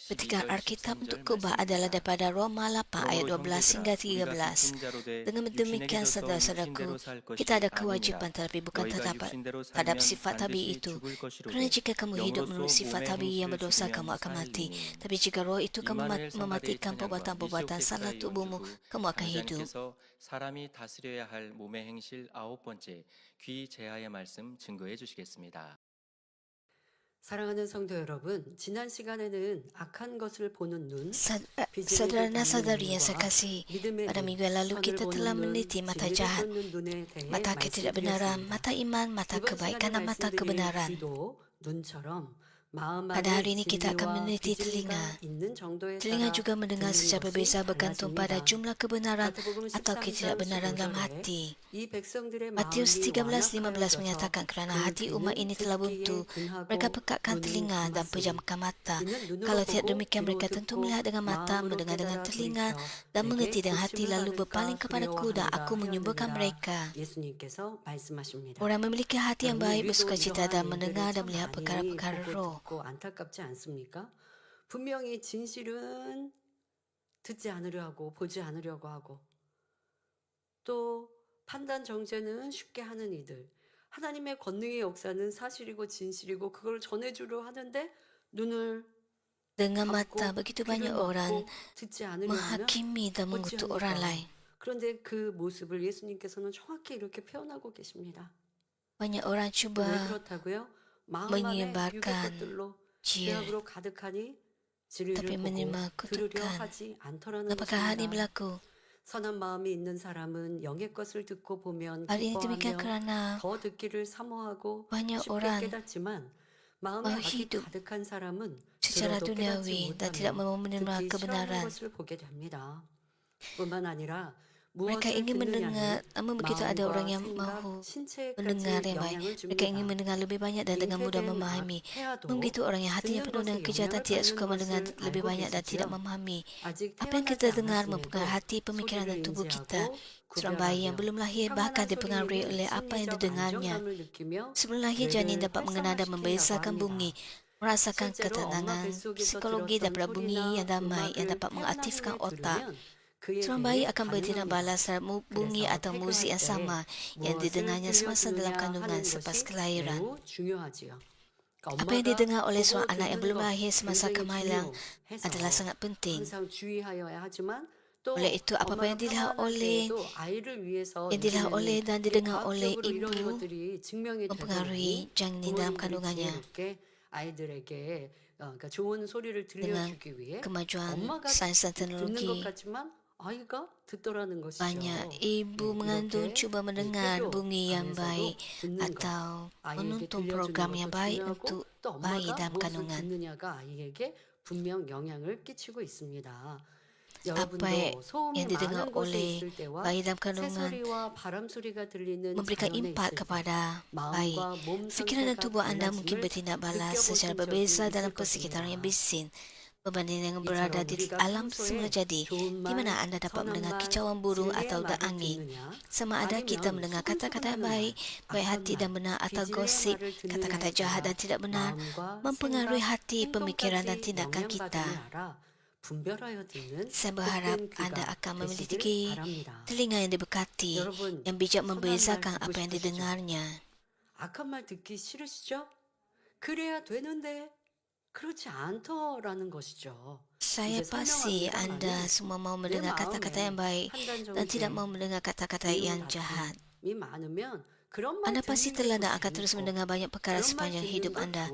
Ketika Alkitab untuk khotbah adalah daripada Roma 8 ayat 12 hingga 13. Dengan demikian, saudara-saudaraku, kita ada kewajiban tetapi bukan terhadap sifat tabii itu. Kerana jika kamu hidup menurut sifat tabii yang berdosa, kamu akan mati. Tapi jika roh itu kamu mematikan perbuatan-perbuatan salah tubuhmu, kamu akan hidup. 사람이 다스려야 할 몸의 행실 9번째, 귀 제하의 말씀 증거해 주시겠습니다. 사랑하는 성도 여러분, 지난 시간에는 악한 것을 보는 눈, Saudara dan saudari yang saya kasih, pada minggu yang lalu kita telah meneliti mata jahat, mata ketidakbenaran, mata iman, mata kebaikan dan mata kebenaran. Pada hari ini kita akan meneliti telinga. Telinga juga mendengar secara berbeza bergantung pada jumlah kebenaran atau ketidakbenaran dalam hati. Matius 13:15 menyatakan kerana hati umat ini telah buntu, mereka pekatkan telinga dan pejamkan mata. Kalau tidak demikian, mereka tentu melihat dengan mata, mendengar dengan telinga, dan mengerti dengan hati, lalu berpaling kepadaku dan aku menyembuhkan mereka. Orang memiliki hati yang baik, bersukacita dan mendengar dan melihat perkara-perkara roh. 안타깝지 않습니까? 분명히 진실은 듣지 않으려 하고 보지 않으려고 하고 또 판단 정죄는 쉽게 하는 이들, 하나님의 권능의 역사는 사실이고 진실이고 그걸 전해주려 하는데 눈을 Dengan mata begitu banyak orang menghakimi dan mengutuk orang lain. 그런데 그 모습을 예수님께서는 정확히 이렇게 표현하고 계십니다. Banyak orang cuba menyebarkan 죄악으로 가득하니 tapi menerima kutukan. Apakah hal ini berlaku? 선한 마음이 있는 사람은 영의 것을 듣고 보면 Hal ini demikian kerana 더 듣기를 사모하고 banyak 쉽게 orang 깨닫지만 마음에 악이 hidup 가득한 사람은 secara 들어도 duniawi 깨닫지 dan tidak 못하며 mau menerima 듣기 싫어하는 kebenaran. 것을 보게 됩니다. 뿐만 아니라 Mereka ingin mendengar, namun begitu ada orang yang mahu mendengar yang baik. Mereka ingin mendengar lebih banyak dan dengan mudah memahami. Begitu orang yang hatinya penuh dengan kejahatan tidak suka mendengar lebih banyak dan tidak memahami. Apa yang kita dengar mempengaruhi hati, pemikiran dan tubuh kita. Seorang bayi yang belum lahir bahkan dipengaruhi oleh apa yang didengarnya. Sebelum lahir, janin dapat mengenal dan membezakan bunyi, merasakan ketenangan psikologi daripada bunyi yang damai yang dapat mengaktifkan otak. Seorang bayi akan bertindak balas terhadap bunyi atau muzik yang sama yang didengarnya semasa dalam kandungan selepas kelahiran. Apa yang didengar oleh seorang anak yang belum lahir semasa kehamilan adalah sangat penting. Oleh itu, apa yang dilihat oleh dan didengar oleh ibu mempengaruhi janin dalam kandungannya. Dengan kemajuan sains dan teknologi, banyak ibu mengandung cuba mendengar bunyi yang baik atau menonton program yang baik untuk bayi dalam kandungan. Apa yang didengar oleh bayi dalam kandungan memberikan impak kepada bayi. Fikiran dan tubuh anda mungkin bertindak balas secara berbeza dalam persekitaran yang bising berbanding dengan berada di alam semula jadi, di mana anda dapat mendengar kicauan burung atau udara angin. Sama ada kita mendengar kata-kata yang baik, baik hati dan benar atau gosip, kata-kata jahat dan tidak benar, mempengaruhi hati, pemikiran dan tindakan kita. Saya berharap anda akan memiliki telinga yang diberkati, yang bijak membezakan apa yang didengarnya. 악한 말 듣기 싫으시죠? 그래야 되는데 그렇지 않더라는 것이죠. Saya pasti anda semua mau mendengar kata-kata yang baik dan tidak mau mendengar kata-kata yang jahat. Anda pasti telah dan akan terus mendengar banyak perkara sepanjang hidup anda.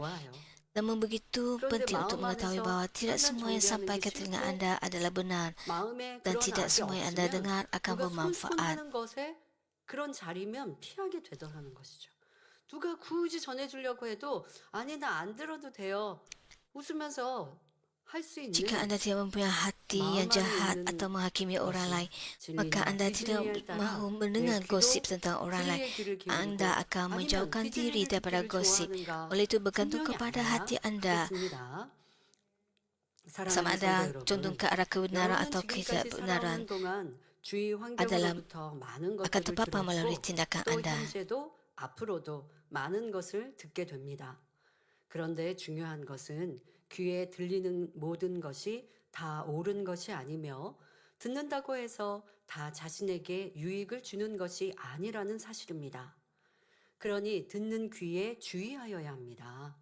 Namun begitu penting untuk mengetahui bahawa tidak semua yang sampai ke telinga anda adalah benar dan tidak semua yang anda dengar akan bermanfaat. 그런 자리면 피하게 되더라는 것이죠. 누가 굳이 전해주려고 해도 아니 나 안 들어도 돼요. 웃으면서 할 수 있는 Jika anda tidak mempunyai hati yang jahat atau menghakimi orang lain, maka anda tidak mahu mendengar gosip tentang orang lain. Anda akan menjauhkan diri daripada gosip. Oleh itu bergantung kepada hati anda. Sama ada condong ke arah kebenaran atau ketidakbenaran adalah akan terpapar melalui tindakan anda. 앞으로도 많은 것을 듣게 됩니다. 그런데 중요한 것은 귀에 들리는 모든 것이 다 옳은 것이 아니며 듣는다고 해서 다 자신에게 유익을 주는 것이 아니라는 사실입니다. 그러니 듣는 귀에 주의하여야 합니다.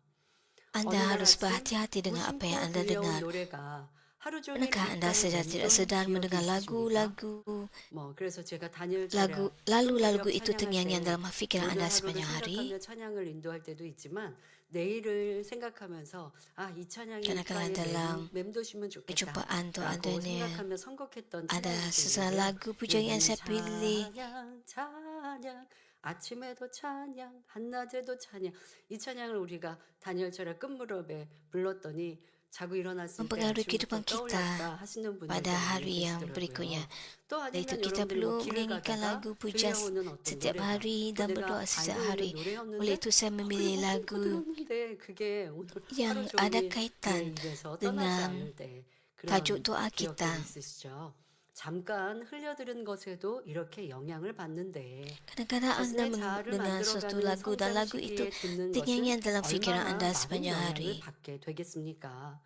어느 Anda 날 harus 아침 berhati-hati dengan apa yang 무심코 Anda 들려온 dengar. 노래가 하루 종일 Pernahkah Anda 잇따라 tidak 맴도는 sedang 기억이 mendengar 있으십니까? lagu-lagu 그래서 제가 다니엘 차례 lalu 흥달력 itu 찬양할 ternyanyian 때 dalam pikiran 오늘 Anda 하루를 sepanjang hari? 생각하며 찬양을 인도할 때도 있지만 내일을 생각하면서 이 찬양이 Kadang-kadang 이가에 dalam 맴도시면 좋겠다 perjumpaan tu 라고 adanya 생각하며 선곡했던 ada 찬양이 sesuatu 있는데요. lagu pujian yang saya pilih. 찬양 찬양 아침에도 찬양 한낮에도 찬양 이 찬양을 우리가 다니엘 차례 끝무렵에 불렀더니 자고 일어났을 때 Mempengaruhi 아침부터 kehidupan kita 떠올랐다 하시는 분들도 pada 많이 hari yang 계시더라고요. berikutnya. 또 Dan itu 아니면 kita 여러분들이 perlu 길을 menyanyikan 가다가 lagu pujian 들려오는 어떤 setiap 노래가 hari 또 dan 내가 berdoa setiap 알고 hari. 있는 노래였는데 Oleh itu saya memilih 그리고 lagu 들었는데 그게 오늘 yang 하루 ada 종일 내 kaitan 입에서 떠나지 dengan 않을 때 tajuk 그런 doa 기억들이 kita. 있으시죠? 잠깐 흘려들은 것에도 이렇게 영향을 받는데 Kadang-kadang Anda 자신의 자아를 mendengar suatu 만들어가는 lagu dan 성장 lagu itu 시기에 듣는 것은 ternyanyian dalam pikiran 얼마나 Anda 많은 sepanjang 영향을 hari. 받게 되겠습니까?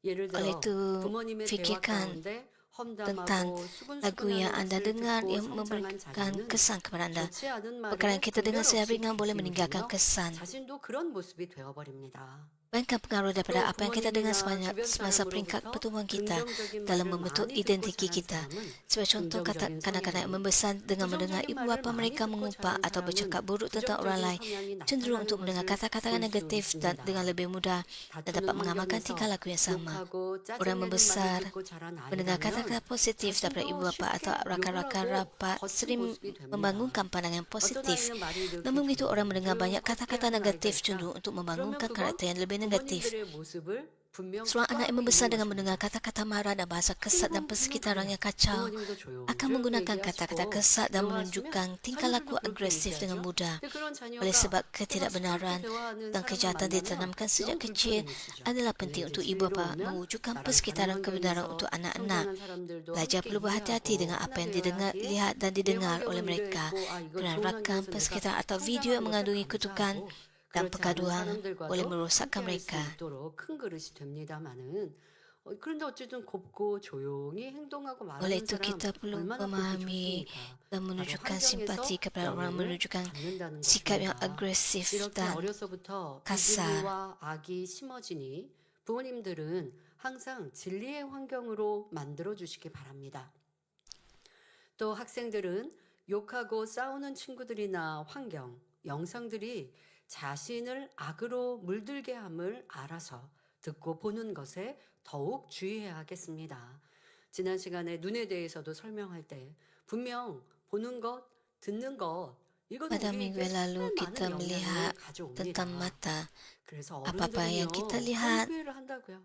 예를 Oleh 들어 itu, 부모님의 대화 fikirkan 가운데 tentang 험담하고 lagu yang 수근수근하는 Anda 것을 dengar 듣고 yang 성장한 memberikan 자녀는 kesan kepada Anda. 좋지 않은 Perkara 말에 yang kita dengar secara 분별 ringan 없이 boleh 귀 meninggalkan 기울이며 kesan. 자신도 그런 모습이 되어버립니다. Bayangkan pengaruh daripada 또 apa yang kita dengar 부모님이나 semasa 주변 peringkat 사람으로부터 pertumbuhan kita 긍정적인 dalam 말을 membentuk 많이 듣고 identiti 자란 kita. 사람은 Sebagai contoh, kata 긍정적인 kanak-kanak yang 성향이, membesar dengan mendengar 부정적인 ibu 말을 bapa 많이 mereka 듣고 mengumpat 자란 atau bercakap 사람은 buruk tentang orang 부정적인 lain, 성향이 cenderung 나타나는 untuk mendengar 것을 kata-kata 볼 수 negatif dan 있습니다. dengan lebih mudah dan 다투는 dapat mengamalkan 환경에서 tingkah laku yang sama. 욕하고 Orang 짜증내는 말을 membesar 듣고 자란 mendengar 아이라면 kata-kata positif daripada ibu 자신도 bapa atau 쉽게 욕을 rakan-rakan 하고 rapat 거친 sering 모습이 됩니다. membangunkan pandangan 어떤 positif. 아이는 말이 이렇게 Namun begitu orang mendengar 조용하게 banyak kata-kata 하는 아이가 negatif 있다. cenderung untuk 그러면 membangunkan 그건 karakter yang lebih negatif. 부모님들의 모습을 분명 Seorang anak yang 습관하고 membesar 있는 dengan 것입니다. mendengar kata-kata marah dan bahasa kesat dan 일본 persekitaran 부모들은 yang kacau 부모님도 akan 조용조용히 menggunakan kata-kata 얘기하시고 kesat dan 대화하시면 menunjukkan tingkah laku 자녀들도 그렇게 agresif dengan 얘기하죠. mudah. 근데 그런 자녀가 Oleh sebab 내가 ketidakbenaran 수줍게 대화하는 dan 사람을 kejahatan 만나면 ditanamkan sejak 영 kecil 불편해지죠. adalah 근데 penting 이제 untuk ibu 주위로 bapa 오면 mewujudkan 나랑 persekitaran 다른 kebenaran 환경에서 untuk anak-anak. 성장한 사람들도 Pelajar 함께 perlu berhati-hati dengan 이해하고 apa yang 하나 didengar, 되어야지 lihat dan 내 didengar oleh 환경은 mereka. 이랬고 이거 Kerana 좋은 rakam 환경에서 내가 persekitaran atau video yang 성장한 것에 mengandungi kutukan 감사하고 dan 그렇지 않은 pergaduhan boleh 사람들과도 merosakkan 함께할 수 mereka. 있도록 큰 그릇이 됩니다마는 그런데 어쨌든 곱고 조용히 행동하고 Oleh 말하는 itu 사람 kita perlu 얼마나 보기 memahami 좋습니까? dan 바로 menunjukkan 환경에서 simpati kepada orang, 영향을 menunjukkan 받는다는 sikap yang 것입니다. agresif 이렇게 dan 어려서부터 kasar. 비진리와 악이 심어지니 부모님들은 항상 진리의 환경으로 만들어 주시기 바랍니다. 또 학생들은 욕하고 싸우는 친구들이나 환경, 영상들이 자신을 악으로 물들게 함을 알아서 듣고 보는 것에 더욱 주의해야 하겠습니다. 지난 시간에 눈에 대해서도 설명할 때 분명 보는 것, 듣는 것 이건 Pada minggu 우리에게 yang lalu 정말 kita 많은 melihat 영향을 가져옵니다. tentang mata. 그래서 Apa-apa yang 어른들은요 kita 그런 lihat 후회를 한다고요.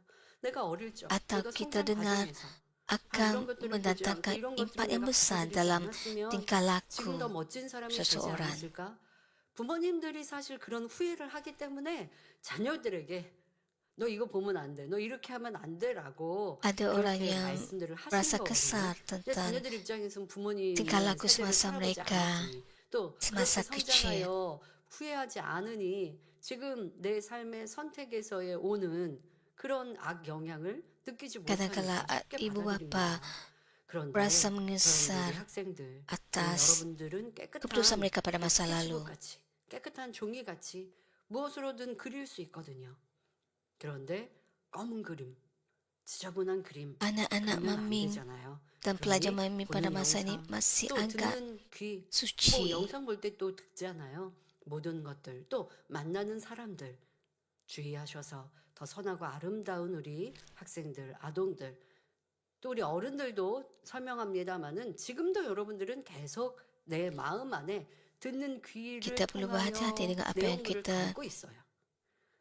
내가 어릴 적, atau 내가 kita 성장 dengar 과정에서 akan 이런 것들을 보지 않고 mendatangkan 이런 impak 것들을 yang 내가 besar 받아들이지 dalam 않았으면 tingkah 지금 더 laku 멋진 사람이 되지 seseorang. 않았을까? 부모님들이 사실 그런 후회를 하기 때문에 자녀들에게 너 이거 보면 안 돼. 너 이렇게 하면 안 돼라고 Ada orang 그렇게 yang 말씀들을 하신 merasa 거거든요. kesal 근데 tentang 자녀들 입장에서는 부모님의 tingkah laku 세대를 semasa 살아보지 mereka 않았으니 또 semasa 그렇게 kecil. 성장하여 후회하지 않으니 지금 내 삶의 선택에서의 오는 그런 악 영향을 느끼지 Kadang-kala 못하니까 쉽게 ibu bapa 받아들입니다. 그런데 merasa 여러분들이 menyesal 학생들, atas 여러분들은 keputusan 깨끗한 mereka pada masa lalu. 스케치북같이 깨끗한 종이같이 무엇으로든 그릴 수 있거든요. 그런데 검은 그림, 지저분한 그림 Anak-anak 그리면 안 maming 되잖아요. dan pelajar 그러니 maming pada 보는 masa ini 영상, masih 또 agak 듣는 귀, 뭐 suci. 영상 볼 때 또 듣잖아요. 모든 것들, 또 만나는 사람들 주의하셔서 더 선하고 아름다운 우리 학생들, 아동들, 또 우리 어른들도 설명합니다마는 지금도 여러분들은 계속 내 마음 안에 듣는 귀를 Kita perlu berhati-hati 통하여 dengan apa yang 내용물을 kita 담고 있어요.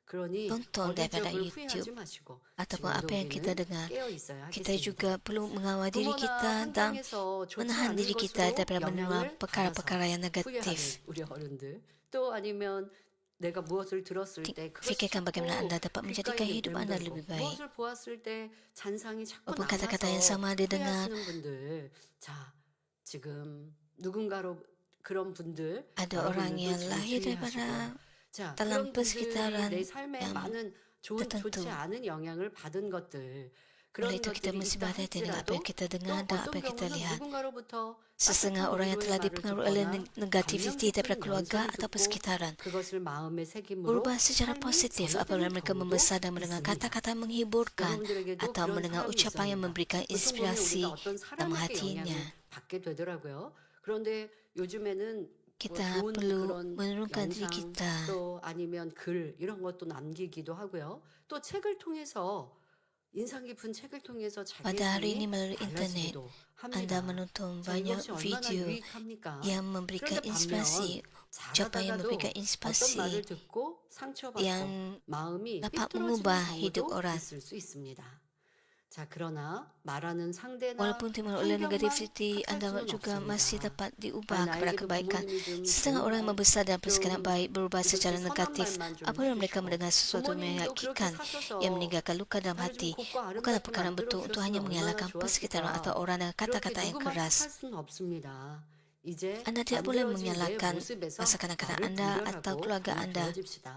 그러니 tonton 어릴 daripada 적을 YouTube 후회하지 마시고 ataupun 지금도 apa yang kita 우리는 dengar. 깨어 있어야 Kita 하겠습니다. juga perlu mengawal diri 부모나 kita dan 환경에서 좋지 menahan 않은 diri kita 것으로 daripada menerima 영향을 perkara-perkara yang 받아서 후회하는 negatif. 우리 어른들 또 아니면 내가 무엇을 들었을 때 그것이 Fikirkan bagaimana 자꾸 anda dapat menjadikan 귓가에 hidup anda 맴돌고 lebih baik. 무엇을 보았을 때 잔상이 자꾸 Walaupun 남아서 kata-kata yang sama dia dengar, 후회하시는 분들 자 지금 누군가로 그런 분들 ada orang 여러분들도 yang 좀 lahir 주의하시고요. daripada 자, dalam 그런 분들이 persekitaran 내 삶에 yang 많은 tertentu. 좋지 않은 영향을 받은 것들, Oleh 그런 itu kita 것들이 mesti 있다 berhati-hati dengan apa yang 할지라도 kita 또 dengar dan apa 어떤 yang kita 경우는 lihat. 누군가로부터 Setengah 따뜻한 orang yang 위로의 telah 말을 dipengaruhi oleh 듣거나 negativity daripada 감명 keluarga 깊은 atau 연설을 듣고 persekitaran 그것을 마음의 색임으로 berubah secara 삶이 positif apabila 전환되는 mereka 경우도 membesar dan mendengar 있습니다. kata-kata menghiburkan 여러분들에게도 atau 그런 mendengar 사람이 ucapan yang 있습니다. memberikan 보통 보면 우리가 inspirasi 어떤 dalam 사람에게 hatinya. 영향을 받게 되더라고요. 그런데 요즘에는 뭐 Kita 좋은 perlu 그런 menurunkan diri 영상 kita. 또 아니면 글 이런 것도 남기기도 하고요. 또 책을 통해서 인상 깊은 책을 통해서 자기의 Pada hari ini 삶이 melalui internet, 달라지기도 Anda 합니다. menonton 자, banyak 이것이 얼마나 video 유익합니까? yang memberikan 그런데 inspirasi, 반면 ucapan yang memberikan 잘하다가도 어떤 inspirasi 말을 듣고 상처받고 yang 마음이 dapat 삐뚤어지는 mengubah hidup 경우도 orang. 있을 수 있습니다. 자, 그러나 말하는 상대나 Walaupun timbul oleh 환경만 negativity, 탓할 Anda 수는 juga masih 없습니다. dapat 아니, diubah kepada 나에게도 kebaikan. 부모님이 좀 Setengah 좋은 orang yang 말, membesar dalam persekitaran 좀 baik berubah 이렇게 secara 선한 negatif 말만 좀 apabila mereka 해주시고 mendengar sesuatu yang 부모님도 그렇게 menyakitkan yang 사셔서 meninggalkan luka dalam 나를 좀 hati. 곱고 Bukanlah 아름답게 perkara betul untuk hanya 만들어주셨으면 얼마나 menyalahkan persekitaran atau 좋았을까. orang dengan 그렇게 kata-kata yang 누구만 탓할 keras. 수는 없습니다. 이제 Anda tidak boleh 만들어진 내 menyalahkan 모습에서 masa kanak-kanak 나를 Anda atau 분별하고 keluarga 한번 Anda 배워집시다.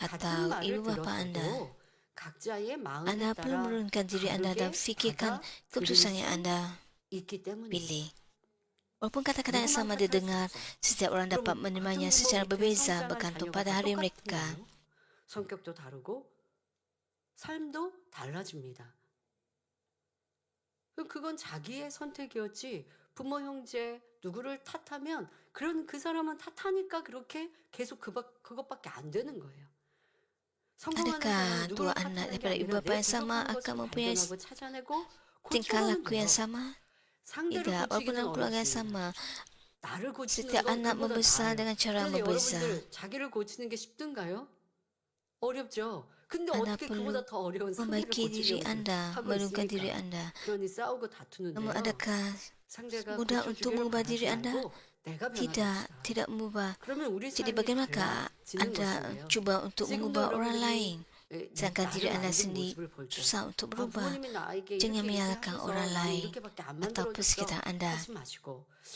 같은 atau 말을 ibu bapa Anda. 들었어도 각자의 마음에 Anda perlu 따라 menurunkan diri Anda dan 다르게 fikirkan 받아들일 keputusan 수 yang Anda 있기 때문입니다. pilih. Walaupun kata-kata yang 누구만 sama 탓할 수 didengar, 없어. setiap orang dapat 그럼 menerimanya 같은 secara 부모 밑에 berbeza 성장한 bergantung 자녀가 pada 다 hari mereka. 똑같은가요? 성격도 다르고 삶도 달라집니다. 그럼 그건 자기의 선택이었지 부모 형제 누구를 탓하면 그런 그 사람은 탓하니까 그렇게 계속 그것밖에 안 되는 거예요. 성공하는 Adakah 사람은 dua 누구를 anak 탓하는 게 daripada ibu 아니라 bapa 내 yang sama 부족한 akan 것을 mempunyai 발견하고 찾아내고 tingkah 고쳐가는 laku yang 거예요. sama? 상대를 Tidak, walaupun 고치기는 dalam keluarga yang 어렵습니다. sama, 나를 고치는 setiap 건 anak 그보다 membesar 나아요. dengan cara 그런데 berbeza. 여러분들 자기를 고치는 게 쉽든가요? 어렵죠. 근데 Anda 어떻게 perlu 그보다 더 어려운 상대를 membaiki diri 고치려고 Anda, 하고 menurunkan diri 있으니까. Anda. 그러니 싸우고 Namun 다투는데요. adakah 상대가 mudah untuk 고쳐주기를 mengubah 바라지 diri Anda? 말고 내가 Tidak, 변화됩시다. tidak mengubah. 그러면 우리 Jadi 삶이 bagaimanakah 달라지는 Anda 것인데요. cuba untuk 지금도 mengubah orang 여러분들이 lain, sedangkan diri 나를 Anda 알던 sendiri 모습을 볼 때, susah untuk 아, berubah? 부모님이 나에게 Jangan 이렇게 menyalahkan 하셔서 orang 나는 lain 이렇게밖에 안 atau 만들어졌어 persekitaran Anda. 하지 마시고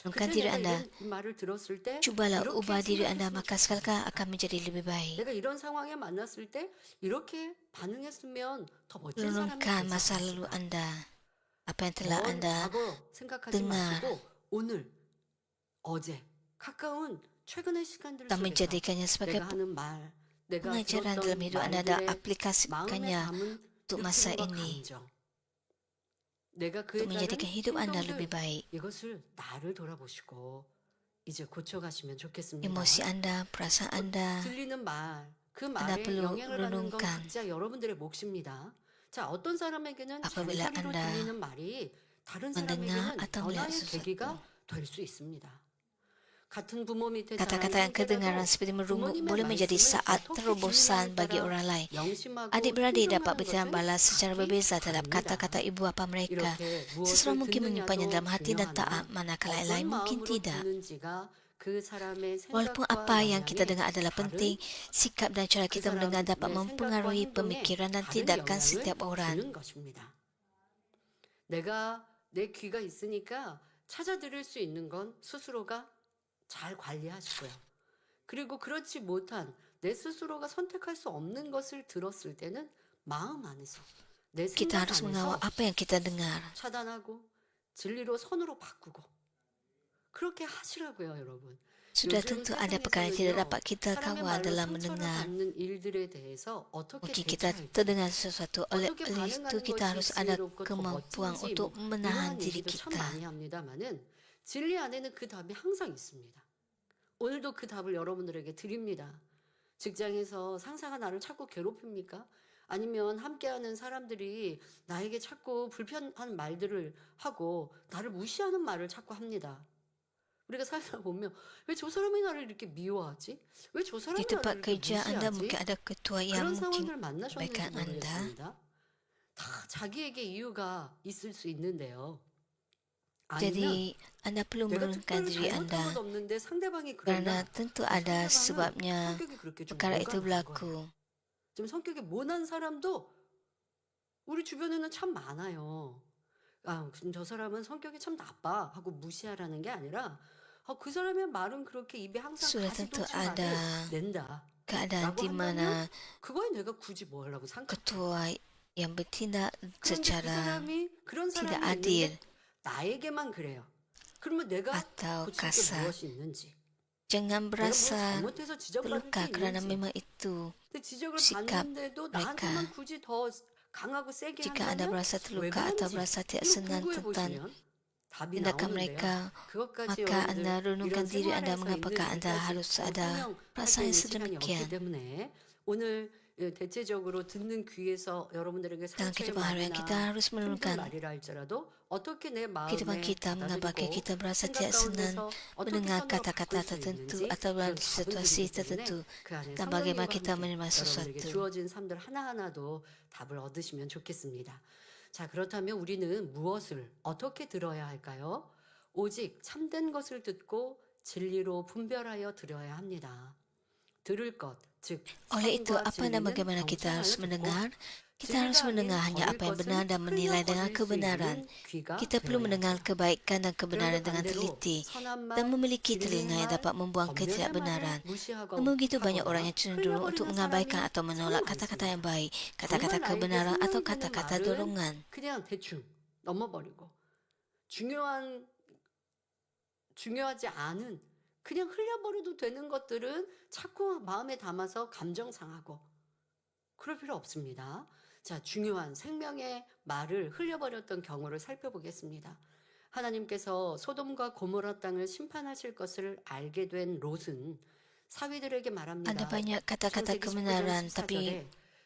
Menurunkan 그때 diri 내가 Anda. 이런 말을 들었을 때 Cubalah 이렇게 ubah diri Anda, 생각했으면 maka sekali 좋겠다. akan menjadi lebih baik. 내가 이런 상황에 만났을 때 이렇게 반응했으면 더 멋진 사람이 Renungkan 되지 masa lalu 않았을까. Anda. Apa yang telah 먼 Anda 과거 생각하지 dengar. 마시고 오늘, 어제, 가까운 최근의 시간들 dan 속에서 menjadikannya sebagai 내가 하는 말, 내가 pengajaran dalam 들었던 hidup Anda dan 말들의 마음에 aplikasikannya 담은 untuk masa 느낌과 ini, 감정, 내가 그에 untuk menjadikan 따른 hidup Anda lebih 행동들 baik. 이것을 나를 돌아보시고 이제 고쳐가시면 좋겠습니다. Emosi Anda, perasaan Anda, 들리는 말, 그 Anda 말에 perlu 영향을 받는 건 renungkan. 각자 여러분들의 몫입니다. 자, 어떤 사람에게는 Apabila 잔소리로 Anda 들리는 말이 다른 mendengar 사람에게는 atau melihat 변화의 sesuatu. 계기가 될 수 있습니다. 같은 부모 밑에 Kata-kata yang kedengaran seperti merungut boleh menjadi saat terobosan bagi orang lain. Adik-beradik dapat bertimbang balas secara berbeza terhadap kata-kata ibu bapa mereka. Seseorang mungkin menyimpannya dalam hati dan taat, manakala yang lain mungkin tidak. Walaupun apa yang kita dengar adalah penting, sikap dan cara kita mendengar dapat mempengaruhi pemikiran dan tindakan setiap orang. 내가 내 귀가 있으니까 찾아 들을 수 있는 건 스스로가 잘 관리하시고요. 그리고 그렇지 못한 내 스스로가 선택할 수 없는 것을 들었을 때는 마음 안에서 내 Kita 생각 harus mengawal 안에서 apa yang kita dengar. 차단하고 진리로 선으로 바꾸고 그렇게 하시라고요, 여러분. Sudah tentu ada perkara yang tidak dapat kita kawal dalam mendengar. Mungkin kita terdengar sesuatu, oleh itu kita harus ada kemampuan untuk menahan diri kita. 진리 안에는 그 답이 항상 있습니다. 오늘도 그 답을 여러분들에게 드립니다. 직장에서 상사가 나를 자꾸 괴롭힙니까? 아니면 함께하는 사람들이 나에게 자꾸 불편한 말들을 하고 나를 무시하는 말을 자꾸 합니다. 우리가 살다 보면 왜 저 사람이 나를 이렇게 미워하지? 왜 저 Di 사람이 tempat 나를 이렇게 kerja Anda mungkin 무시하지? ada ketua yang 그런 mungkin 상황을 만나셨는지 baikkan Anda. 모르겠습니다. 다 자기에게 이유가 있을 수 있는데요. 아니면 Jadi Anda perlu 내가 menurunkan 특별히 diri 잘못한 Anda 것 없는데 상대방이 karena 그러나 tentu ada 상대방은 sebabnya 성격이 그렇게 좀 perkara itu 모난 거예요. berlaku. 좀 성격이 모난 사람도 우리 주변에는 참 많아요. 아, 저 사람은 성격이 참 나빠 하고 무시하라는 게 아니라 그 사람의 말은 그렇게 입에 항상 Sudah 가시 tentu 돋친 말을 ada 낸다. keadaan 라고 di mana 한다면 그거에 내가 굳이 뭐 하려고 상관없어. ketua yang bertindak 그런데 그 secara 사람이 그런 tidak 사람이 adil 있는데 나에게만 그래요. 그러면 내가 atau 고칠 게 kasar. 무엇이 있는지. Jangan 내가 뭐 berasa 잘못해서 지적받을 terluka 게 kerana 있는지. memang itu 근데 지적을 sikap 받는데도 mereka. 나한테만 굳이 더 강하고 세게 Jika anda 한다면 berasa 왜 terluka atau 그런지 berasa tidak 이거 senang 궁금해 tentang 보시면 답이 tindakan 나오는데요. mereka, 그것까지 maka anda 여러분들 renungkan 이런 diri anda 생활에서 mengapakah 있는 anda 일까지 harus ada 설명할 수 perasaan yang 있는 시간이 없기 sedemikian. 때문에 오늘 대체적으로 듣는 귀에서 여러분들에게 Dalam 상처의 kehidupan harian kita 말이나 harus 힘든 merenungkan 말이라 할지라도 어떻게 내 kehidupan 마음에 kita mengapa 받아들이고 kita berasa 생각 tidak senang 가운데서 어떻게 mendengar 선으로 kata-kata 바꿀 수 tertentu 있는지 atau dalam 그런 답은 situasi 드리기 때문에 tertentu 그 안에 dan bagaimana 성령님과 kita 함께 menerima 여러분들에게 sesuatu. 주어진 삶들 하나하나도 답을 얻으시면 좋겠습니다. 자, 그렇다면 우리는 무엇을 어떻게 들어야 할까요? 오직 참된 것을 듣고 진리로 분별하여 들어야 합니다. 들을 것, 즉 Oleh itu, 선과 apa dan 진리는 bagaimana kita 경청하여 harus 듣고 mendengar? Kita harus 진리가 아닌 mendengar hanya 버릴 apa yang 것은 benar dan menilai dengan 흘려버릴 수 kebenaran. 있는 귀가 Kita perlu 되어야 mendengar 합니다. kebaikan dan 그런데 kebenaran dengan 반대로 teliti 선한 dan 말, memiliki 진리의 telinga yang 말, dapat membuang 권면의 ketidakbenaran. 말을 무시하고 Namun begitu banyak orang 하거나 yang cenderung untuk 흘려버리는 mengabaikan 사람이 atau menolak 참 kata-kata yang 많습니다. baik, 정말 kata-kata 나에게 kebenaran atau 생명이 되는 kata-kata 말은 dorongan. 그냥 대충 넘어버리고 중요하지 않은 그냥 흘려버려도 되는 것들은 자꾸 마음에 담아서 감정 상하고 그럴 필요 없습니다. 자, 중요한 생명의 말을 흘려버렸던 경우를 살펴보겠습니다. 하나님께서 소돔과 고모라 땅을 심판하실 것을 알게 된 롯은 사위들에게 Ada 말합니다. banyak kata-kata 창세기 19장 kebenaran, tapi 14절에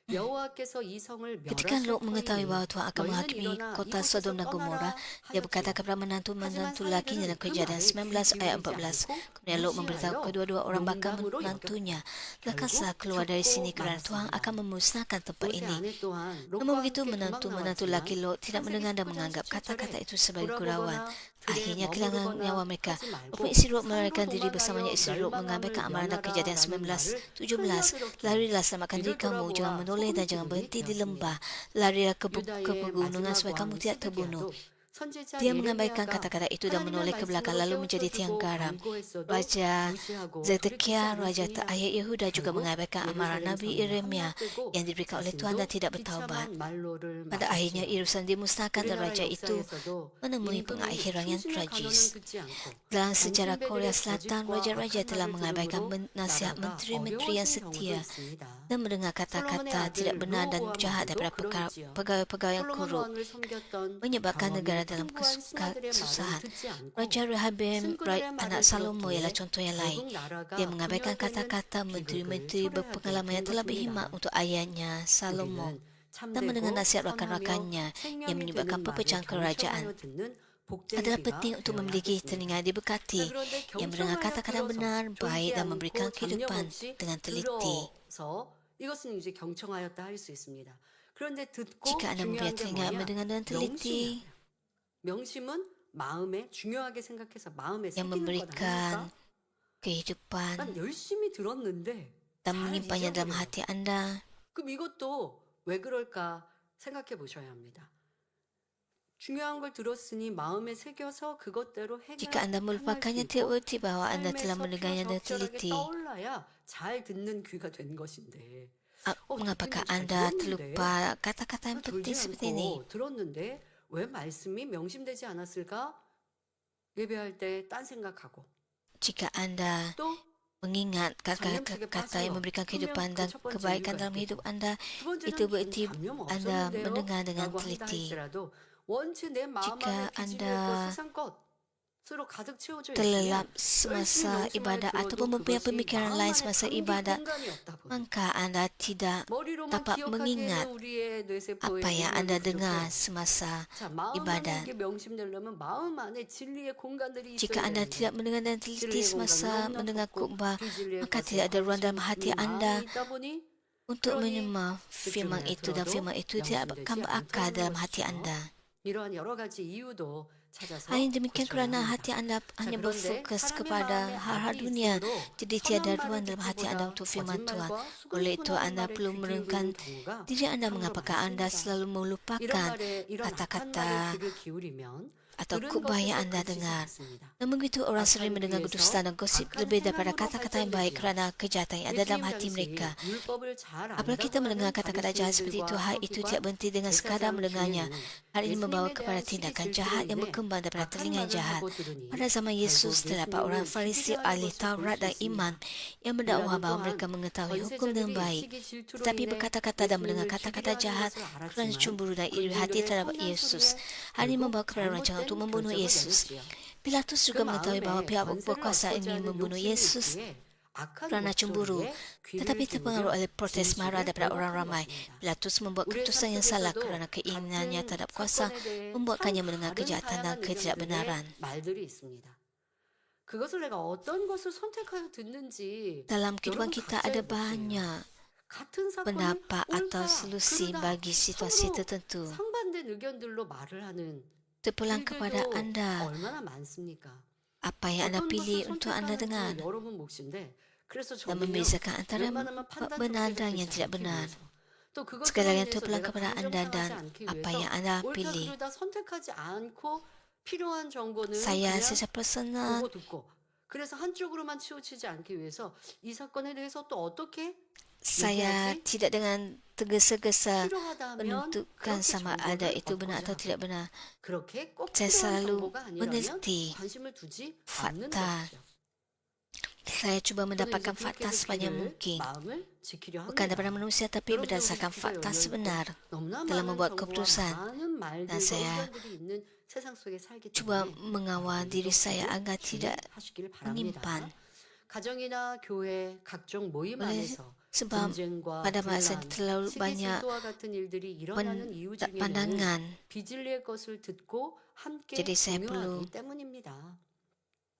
여호와께서 이 성을 ketika 멸하실 Lot mengetahui 터이니 bahawa Tuhan akan 너희는 menghakimi 일어나 kota 이곳에서 Sodom dan Gomora, 떠나라 dia berkata 하였지요. kepada 하지만 menantu-menantu lakinya dalam 사위들은 그 Kejadian 말에 19 ayat 귀 14. 기울이지 Kemudian Lot memberitahu 않고 kedua-dua orang bakal 농담으로 menantunya, 여겼고 lekaslah 결국 keluar dari sini 죽고 kerana Tuhan 말았습니다. akan memusnahkan tempat 롯의 ini. 아내 또한 Namun 롯과 begitu 함께 도망 menantu-menantu 나왔지만 laki Lot tidak 창세기 mendengar dan 19장 menganggap 17절에 kata-kata itu sebagai gurauan. 돌아보거나 Akhirnya 들에 kehilangan nyawa 머무르거나 mereka. 하지 Walaupun 말고 istri Lot 산으로 melarikan diri 도망하여 bersamanya istri Lot mengabaikan 멸망함을 amaran dalam Kejadian 면하라라는 말을 19:17. 흘려들었기에 Larilah selamatkan diri 뒤를 kamu, jangan 돌아보아 menoleh dan jangan 소금 berhenti 기름이 di lembah. 되었습니다. Larilah ke 유다의 pegunungan 마지막 supaya kamu 왕 tidak terbunuh. 시드기야도 선지자 Dia mengabaikan 예레미야가 kata-kata itu dan 하나님의 menoleh ke belakang 말씀으로 lalu menjadi tiang 깨우쳐주고 garam. 간구했어도 Raja 무시하고 Zedekia, 돌이키지 Raja 않았으니 ayah Yehuda juga 결국 mengabaikan amaran 예루살렘 Nabi 성에 Yeremia 함락되고 yang diberikan oleh Tuhan dan 자신도 tidak bertaubat. 비참한 말로를 Pada akhirnya 맞았지요. Yerusalem dimusnahkan dan 우리나라 raja itu 역사에서도 menemui 임금이 pengakhiran yang 충신의 간언은 tragis. 듣지 않고 Dalam sejarah 당신배들의 Korea Selatan, 거짓과 raja-raja 악한 telah 말을 mengabaikan 들음으로 nasihat 나라가 menteri-menteri yang 어려워진 경우도 setia 있습니다. dan mendengar 솔로몬의 kata-kata 아들 tidak benar dan 르호보암 jahat 왕도 daripada 그러했지요. pegawai-pegawai yang 솔로몬 korup, 왕을 섬겼던 menyebabkan 경험이 negara dalam 풍부한 신하들의 말을 kesusahan. 듣지 않고 Raja Rehabeam, 승근들의 anak 말을 Salomo ialah 들었기에 contoh yang lain. 결국 나라가 Dia mengabaikan 분열되는 kata-kata 비극을 menteri-menteri 초래하게 berpengalaman yang 된 telah berkhidmat 것입니다. untuk ayahnya Salomo 우리는 dan mendengar 참되고 nasihat 선하며 rakan-rakannya yang 생명이 menyebabkan 되는 말을 perpecahan kerajaan. 경청하여 듣는 복된 Adalah 귀가 penting untuk 되어야 memiliki 하겠습니다. telinga diberkati 자, 그런데 yang mendengar 경청하여 kata-kata 들어서 benar, baik 졸지 dan memberikan 않고 kehidupan 잡념없이 dengan teliti. 들어서 이것은 이제 경청하였다 할 수 있습니다. 그런데 듣고 Jika Anda memberi 중요한 게 telinga 뭐냐? mendengar dengan teliti, 명심은 마음에 중요하게 생각해서 마음에 yang 새기는 것 memberikan 아닙니까? kehidupan 난 열심히 들었는데 dan 잘 menyimpannya dalam 잊어버려요. hati Anda. 그럼 이것도 왜 그럴까 생각해 보셔야 합니다. 중요한 걸 들었으니 마음에 새겨서 그것대로 Jika Anda 행할 수 melupakannya, 있고 tidak berarti bahwa Anda telah 삶에서 mendengarnya dengan 적절하게 teliti. 떠올라야 잘 듣는 귀가 된 것인데 Mengapakah 듣긴 잘 Anda 들었는데 terlupa kata-kata yang penting 졸지 seperti ini? 않고 들었는데 왜 말씀이 명심되지 않았을까? 예배할 때 딴 생각하고 Jika Anda 또 mengingat 잡념속에 kata-kata yang 빠져요. memberikan 그러면 kehidupan 그 dan 첫 번째 kebaikan 이유가 dalam hidup 있겠죠. Anda, 두 번째는 itu berarti 잡념 Anda 없었는데요 mendengar dengan 라고 한다 teliti. 할지라도 원체 내 마음 Jika 안에 기질의 Anda 것 세상 것으로 가득 채워져 terlelap 있으면 semasa 열심히 ibadah 명심하여 ataupun 들어도 mempunyai 그것이 pemikiran 마음 lain 안에 semasa 담길 ibadah, 공간이 없다 보니 maka Anda tidak 머리로만 dapat mengingat 기억하기에는 우리의 뇌세포의 apa yang Anda 능력이 dengar 부족해요. semasa 자, 마음 안에 ibadah. 이게 명심되려면 마음 안에 진리의 공간들이 Jika 있어야 Anda 되는데 tidak mendengar dan teliti 진리의 공간은 semasa 너무나 mendengar 좁고 khutbah, 비진리의 maka 것에 tidak ada ruang dalam hati 관심이 Anda 마음이 있다 보니 untuk 그러니 menyembah firman 그쯤에 itu dan 들어도 firman itu tidak 명심되지 akan berakar 않다는 dalam hati 것이죠. Anda. 이러한 여러 가지 이유도 찾아서 Hanya demikian 고쳐야 kerana 합니다. hati Anda 자, hanya 그런데 berfokus 사람의 kepada 마음에 hal-hal 악이 dunia, 있으므로 jadi tiada 선한 ruang 말을 dalam hati Anda 듣기보다 untuk firman Tuhan. 거짓말과 Oleh itu 수근수근한 Anda 말에 perlu 귀 merenungkan 기울이는 경우가 diri Anda 참으로 mengapakah Anda 많습니다. selalu 이런 melupakan 말에 이런 악한 kata-kata 말에 귀를 기울이면 atau 들은 khutbah 것에서 yang Anda 그치지 dengar. 않습니다. Namun begitu orang sering 악한 mendengar 귀에서 dusta dan gosip 악한 lebih daripada 생각으로 kata-kata yang baik 발전되지요. kerana kejahatan yang ada 예수님 dalam hati 당시 mereka. 율법을 잘 Apabila kita 안다고 mendengar 하는 kata-kata jahat seperti itu, hal itu tidak 바리새인들과 berhenti dengan sekadar 제사장 mendengarnya. 중에는 Hal ini membawa 예수님에 kepada 대한 시기 tindakan 질투로 jahat yang 인해 berkembang daripada 악한 telinga yang 말을 jahat. 하고 들으니 Pada zaman 결국 Yesus, terdapat orang 예수님을 Farisi, 죽이려 하는 ahli 것을 볼 Taurat 수 dan imam 있습니다. yang mendakwa 빌라도 bahawa 또한 mereka mengetahui hukum dengan 권세자들이 baik, 시기 질투로 tetapi 인해 berkata-kata dan mendengar 예수님을 kata-kata 죽이려 하는 jahat 것을 kerana 알았지만 cemburu dan iri hati 군중들의 terhadap 험난 Yesus. 소리에 Hal ini 결국 membawa kepada rancangan untuk 잘못된 membunuh 결정을 Yesus. 내렸지요. Pilatus 그 juga mengetahui bahawa 마음에 pihak 권세를 berkuasa 얻고자 ingin 하는 membunuh 욕심이 Yesus 있기에 악한 kerana cemburu, 목소리에 tetapi 귀를 terpengaruh 기울여 oleh protes marah 진실에 daripada orang 왜곡한 ramai. 것입니다. Pilatus membuat 우리의 삶 keputusan yang salah 속에서도 kerana keinginannya 같은 terhadap kuasa 사건에 대해 참 membuatkannya mendengar 다른 kejahatan dan 다양한 ketidakbenaran. 의견들의 말들이 있습니다. 그것을 내가 어떤 것을 선택하여 듣는지 Dalam kehidupan 여러분 kita 각자의 ada 몫이에요. banyak 같은 사건이 pendapat atau 옳다, solusi 그르다 bagi situasi 서로 tertentu. 상반된 의견들로 말을 하는 Terpulang kepada 일들도 anda, 얼마나 많습니까? apa yang anda 어떤 pilih 것을 untuk anda dengar 선택하는지 여러분 몫인데 그래서 dan 저는요 membezakan antara 웬만하면 판단 benar 정죄가 dan yang 되지 tidak 않기 benar. 위해서 또 그것으로 Sekali lagi 인해서 terpulang 내가 kepada 감정 anda 상하지 dan 않기 apa 위해서 yang anda 옳다 pilih. 그르다 선택하지 않고 필요한 정보는 Saya 그냥 secara personal, 보고 듣고 그래서 한쪽으로만 치우치지 않기 위해서 이 사건에 대해서 또 어떻게 saya 얘기하지? tidak dengan tergesa-gesa 필요하다면 menentukan 그렇게 sama ada 정보를 itu benar atau 얻고자 tidak 하고 benar. 그렇게 꼭 Saya 필요한 selalu 정보가 아니라면 meneliti 관심을 두지 않는 fakta. 것이죠. Saya cuba 저는 이제 mendapatkan 그렇게 fakta 해서 sebanyak 귀를, mungkin. 마음을 지키려 Bukan daripada 합니다. manusia tapi 여러분들 우리 berdasarkan 귀가 fakta 열려 있고 sebenar. 너무나 dalam 많은 membuat 정보와 keputusan. 많은 Dan 말들과 saya 의견들이 있는 세상 속에 살기 cuba 때문에 mengawal diri saya 이렇게 agar tidak 하시길 menyimpan. 바랍니다. 가정이나 교회 각종 모임 Oleh 안에서 sebab 분쟁과 pada masa 분란, terlalu banyak 시기질투와 같은 일들이 일어나는 이유 중에는 pandangan, 비진리의 것을 듣고 함께 jadi saya 공유하기 perlu 때문입니다.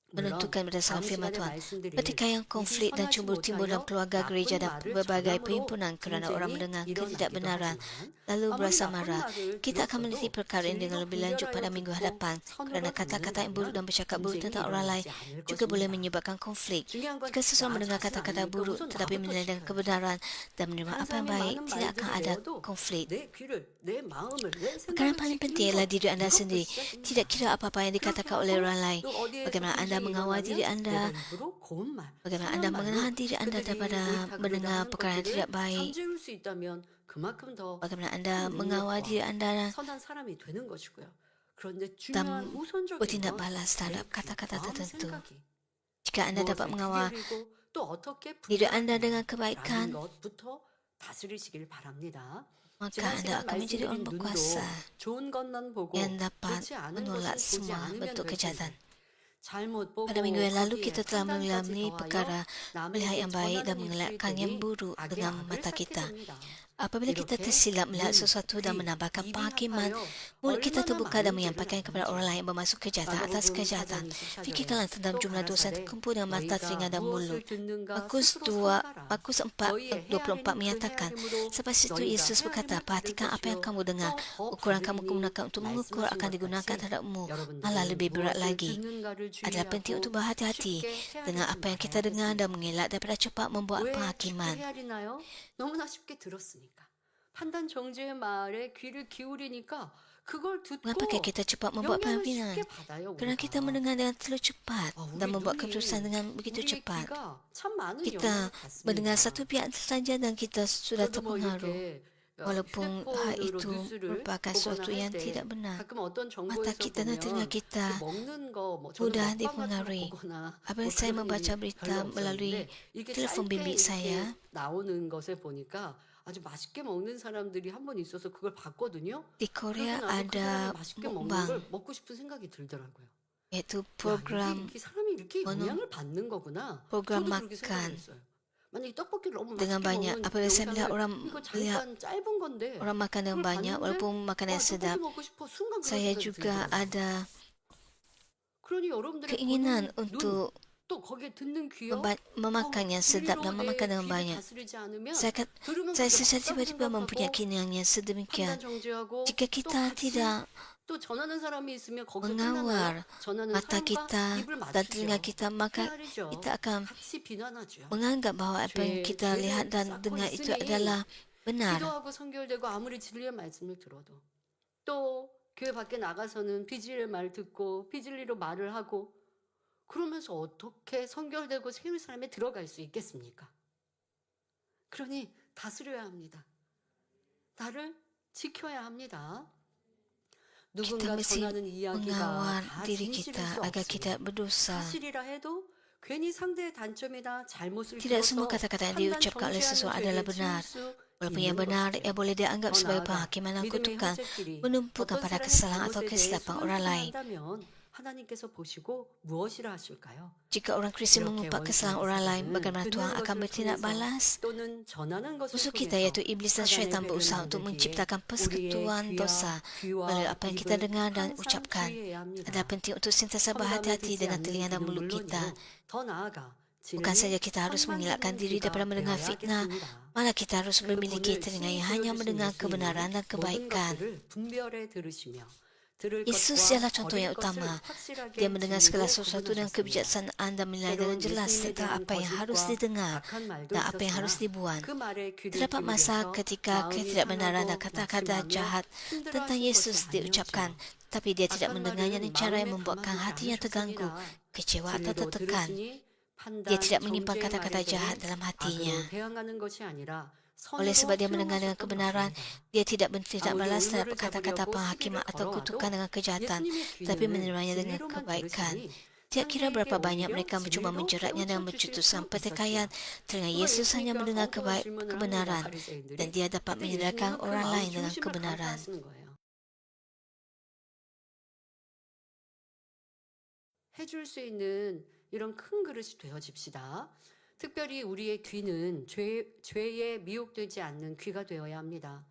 menentukan berdasarkan 다음 firman 시간에 Tuhan. 말씀드릴 Ketika yang konflik dan cemburu timbul dalam keluarga gereja dan berbagai perhimpunan kerana orang mendengar ketidakbenaran lalu berasa marah, kita akan meneliti perkara ini dengan lebih lanjut pada minggu hadapan kerana kata-kata yang buruk dan bercakap buruk tentang orang lain juga boleh menyebabkan konflik. Jika seseorang mendengar kata-kata buruk tetapi menyelidiki kebenaran dan menerima apa yang baik, tidak akan ada konflik. Perkara yang paling penting adalah diri anda sendiri. Tidak kira apa-apa yang dikatakan oleh orang lain. Bagaimana anda mengawal diri anda, bagaimana anda menahan diri anda daripada mendengar perkara yang tidak baik, bagaimana anda mengawal diri anda dan bertindak balas terhadap kata-kata tertentu. Jika anda dapat mengawal diri anda dengan kebaikan, maka anda akan menjadi orang berkuasa yang dapat menolak semua bentuk kejahatan. Pada minggu yang lalu kita telah mengalami perkara melihat yang baik dan mengelakkan yang buruk dengan mata kita. Apabila kita tersilap melihat sesuatu dan menambahkan penghakiman, mulut kita terbuka dan menyampaikan kepada orang lain bermaksud kejahatan atas kejahatan. Fikirkanlah tentang jumlah dosa yang terkumpul dengan mata, telinga dan mulut. Markus 4:24 menyatakan, selepas itu Yesus berkata, perhatikan apa yang kamu dengar. Ukuran kamu gunakan untuk mengukur akan digunakan terhadapmu, malah lebih berat lagi. Adalah penting untuk berhati-hati dengan apa yang kita dengar dan mengelak daripada cepat membuat penghakiman. 너무나 쉽게 들었으니까. 판단 정죄의 말에 귀를 기울이니까 그걸 듣고 Mengapa kita cepat membuat 영향을 penghakiman? 쉽게 받아요. Kerana kita mendengar dengan terlalu cepat dan membuat keputusan dengan begitu cepat. Kita mendengar satu pihak saja dan kita sudah terpengaruh. Walaupun hal itu merupakan sesuatu yang tidak benar. Mata kita dan telinga kita mudah dipengaruhi. Apabila saya membaca berita melalui telefon bimbit saya, 나오는 것에 보니까 아주 맛있게 먹는 사람들이 한 번 있어서 그걸 봤거든요. di Korea 그래서 나는 그 ada 사람이 맛있게 먹는 mukbang, 걸 먹고 싶은 생각이 들더라고요. iaitu 야, program 이게 사람이 이렇게 영향을 받는 거구나. program 저도 그렇게 makan 생각했어요. 만약에 떡볶이를 너무 dengan 맛있게 banyak. 먹는 Apabila saya melihat 영상을 orang 이거 melihat 잠깐 짧은 건데 orang makan dengan 그걸 banyak, 봤는데 walaupun makanan yang 떡볶이 sedap, 먹고 싶어 순간 그런 saya 생각이 juga 들더라고요. ada 그러니 여러분들의 keinginan 보는 눈, untuk 또 거기에 듣는 귀요. memakan yang sedap dan memakan dengan banyak. Saya secara tiba-tiba mempunyai keinginan yang sedemikian. Jika kita tidak 또 전하는 사람이 있으면 거기서 mengawal 끝나나요? 전하는 mata 사람과 kita 입을 dan telinga 맞추죠. kita, maka 헤아리죠. kita akan 같이 비난하죠. menganggap bahawa apa yang kita lihat dan dengar itu adalah benar. 기도하고 선결되고 아무리 진리의 말씀을 들어도 또 교회 밖에 나가서는 비진리의 말 듣고 비진리로 말을 하고 그러면서 어떻게 선결되고 세울 사람에 들어갈 수 있겠습니까? 그러니 다스려야 합니다. 나를 지켜야 합니다. Kita 누군가 mesti 전하는 이야기가 mengawal 다 diri 진실일 kita 수 agar kita 없습니다. berdosa. 사실이라 해도 괜히 상대의 단점이나 잘못을 Tidak semua 들어서 kata-kata yang 판단 diucapkan oleh 정죄하는 seseorang 죄를 adalah 지을 benar. 수 Walaupun yang 있는 benar 것이죠. yang boleh dianggap 더 sebagai 나아가 penghakiman dan 믿음의 kutukan 형제끼리 menumpukan 어떤 pada 사람의 kesalahan atau 잘못에 대해 kesilapan orang lain. 수근수근한다면 하나님께서 보시고 무엇이라 하실까요? Jika orang Kristian 이렇게 mengumpat 원수 kesalahan orang lain, 입사자는 bagaimana Tuhan 듣는 akan 것을 bertindak 통해서 balas? 또는 전하는 것을 Musuh kita 통해서 iaitu iblis dan 사단의 syaitan 배를 berusaha untuk 만들기에 menciptakan 우리의 persekutuan dosa melalui 귀와 apa yang kita 입을 dengar dan 항상 ucapkan. 주의해야 합니다. Adalah penting untuk sentiasa 험담을 berhati-hati 듣지 dengan 않는 telinga dan 귀는 mulut kita. 물론이고 더 나아가 Bukan saja 진리, kita harus 선만 mengelakkan 듣는 diri 귀가 daripada mendengar fitnah, 되어야겠습니다. malah kita harus 그래서 memiliki 오늘 telinga yang 신이 hanya 보여주신 mendengar 예수님은 kebenaran dan 모든 kebaikan. 것들을 분별해 들으시며 들을 Yesus 것과 ialah contoh yang 버릴 것을 utama. 확실하게 Dia mendengar segala 진리로 sesuatu dengan 구분하셨습니다. kebijaksanaan dan menilai dengan 때론 jelas 예수님에 tentang 대한 apa yang harus 거짓과 didengar 악한 말도 dan apa yang harus 있었으나 dibuang. 그 말에 귀를 Terdapat masa 기울여서 ketika 마음이 ketidakbenaran dan 상하고 kata-kata 낙심하며 jahat tentang 힘들어하실 Yesus 것이 diucapkan, 아니었죠. tapi dia tidak 악한 mendengarnya dengan 말은 cara yang 마음에 membuatkan 담아두지 hatinya terganggu, 않으셨습니다. kecewa atau 진리로 tertekan. 들으시니 Dia 판단, tidak menyimpan 정죄의 kata-kata 말에 jahat 대해 dalam hatinya. 악으로 대항하는 것이 아니라 Oleh 선으로 sebab dia mendengar dengan 수용하셨던 kebenaran, 것입니다. dia tidak bertindak 아무리 balas terhadap 올무를 kata-kata 잡으려고 penghakiman 시비를 atau kutukan 걸어와도 dengan kejahatan, 예수님의 tapi 귀는 menerimanya dengan 진리로만 kebaikan. 들으시니 Tiap kira berapa 상대에게 banyak 오히려 mereka mencuba 진리로 menjeratnya dengan 깨우쳐 주실 mencetuskan 수 pertikaian, 있었지요. telinga 그걸 Yesus hanya 예수님과 mendengar 성경을 질문을 합니다. kebenaran, 바리새인들이. dan dia dapat 그때 menyadarkan 예수님은 그 orang 마음 lain dengan 중심을 kebenaran. 간파하시는 거예요. 해줄 수 있는 이런 큰 그릇이 되어집시다. 특별히 우리의 귀는 죄에 미혹되지 않는 귀가 되어야 합니다.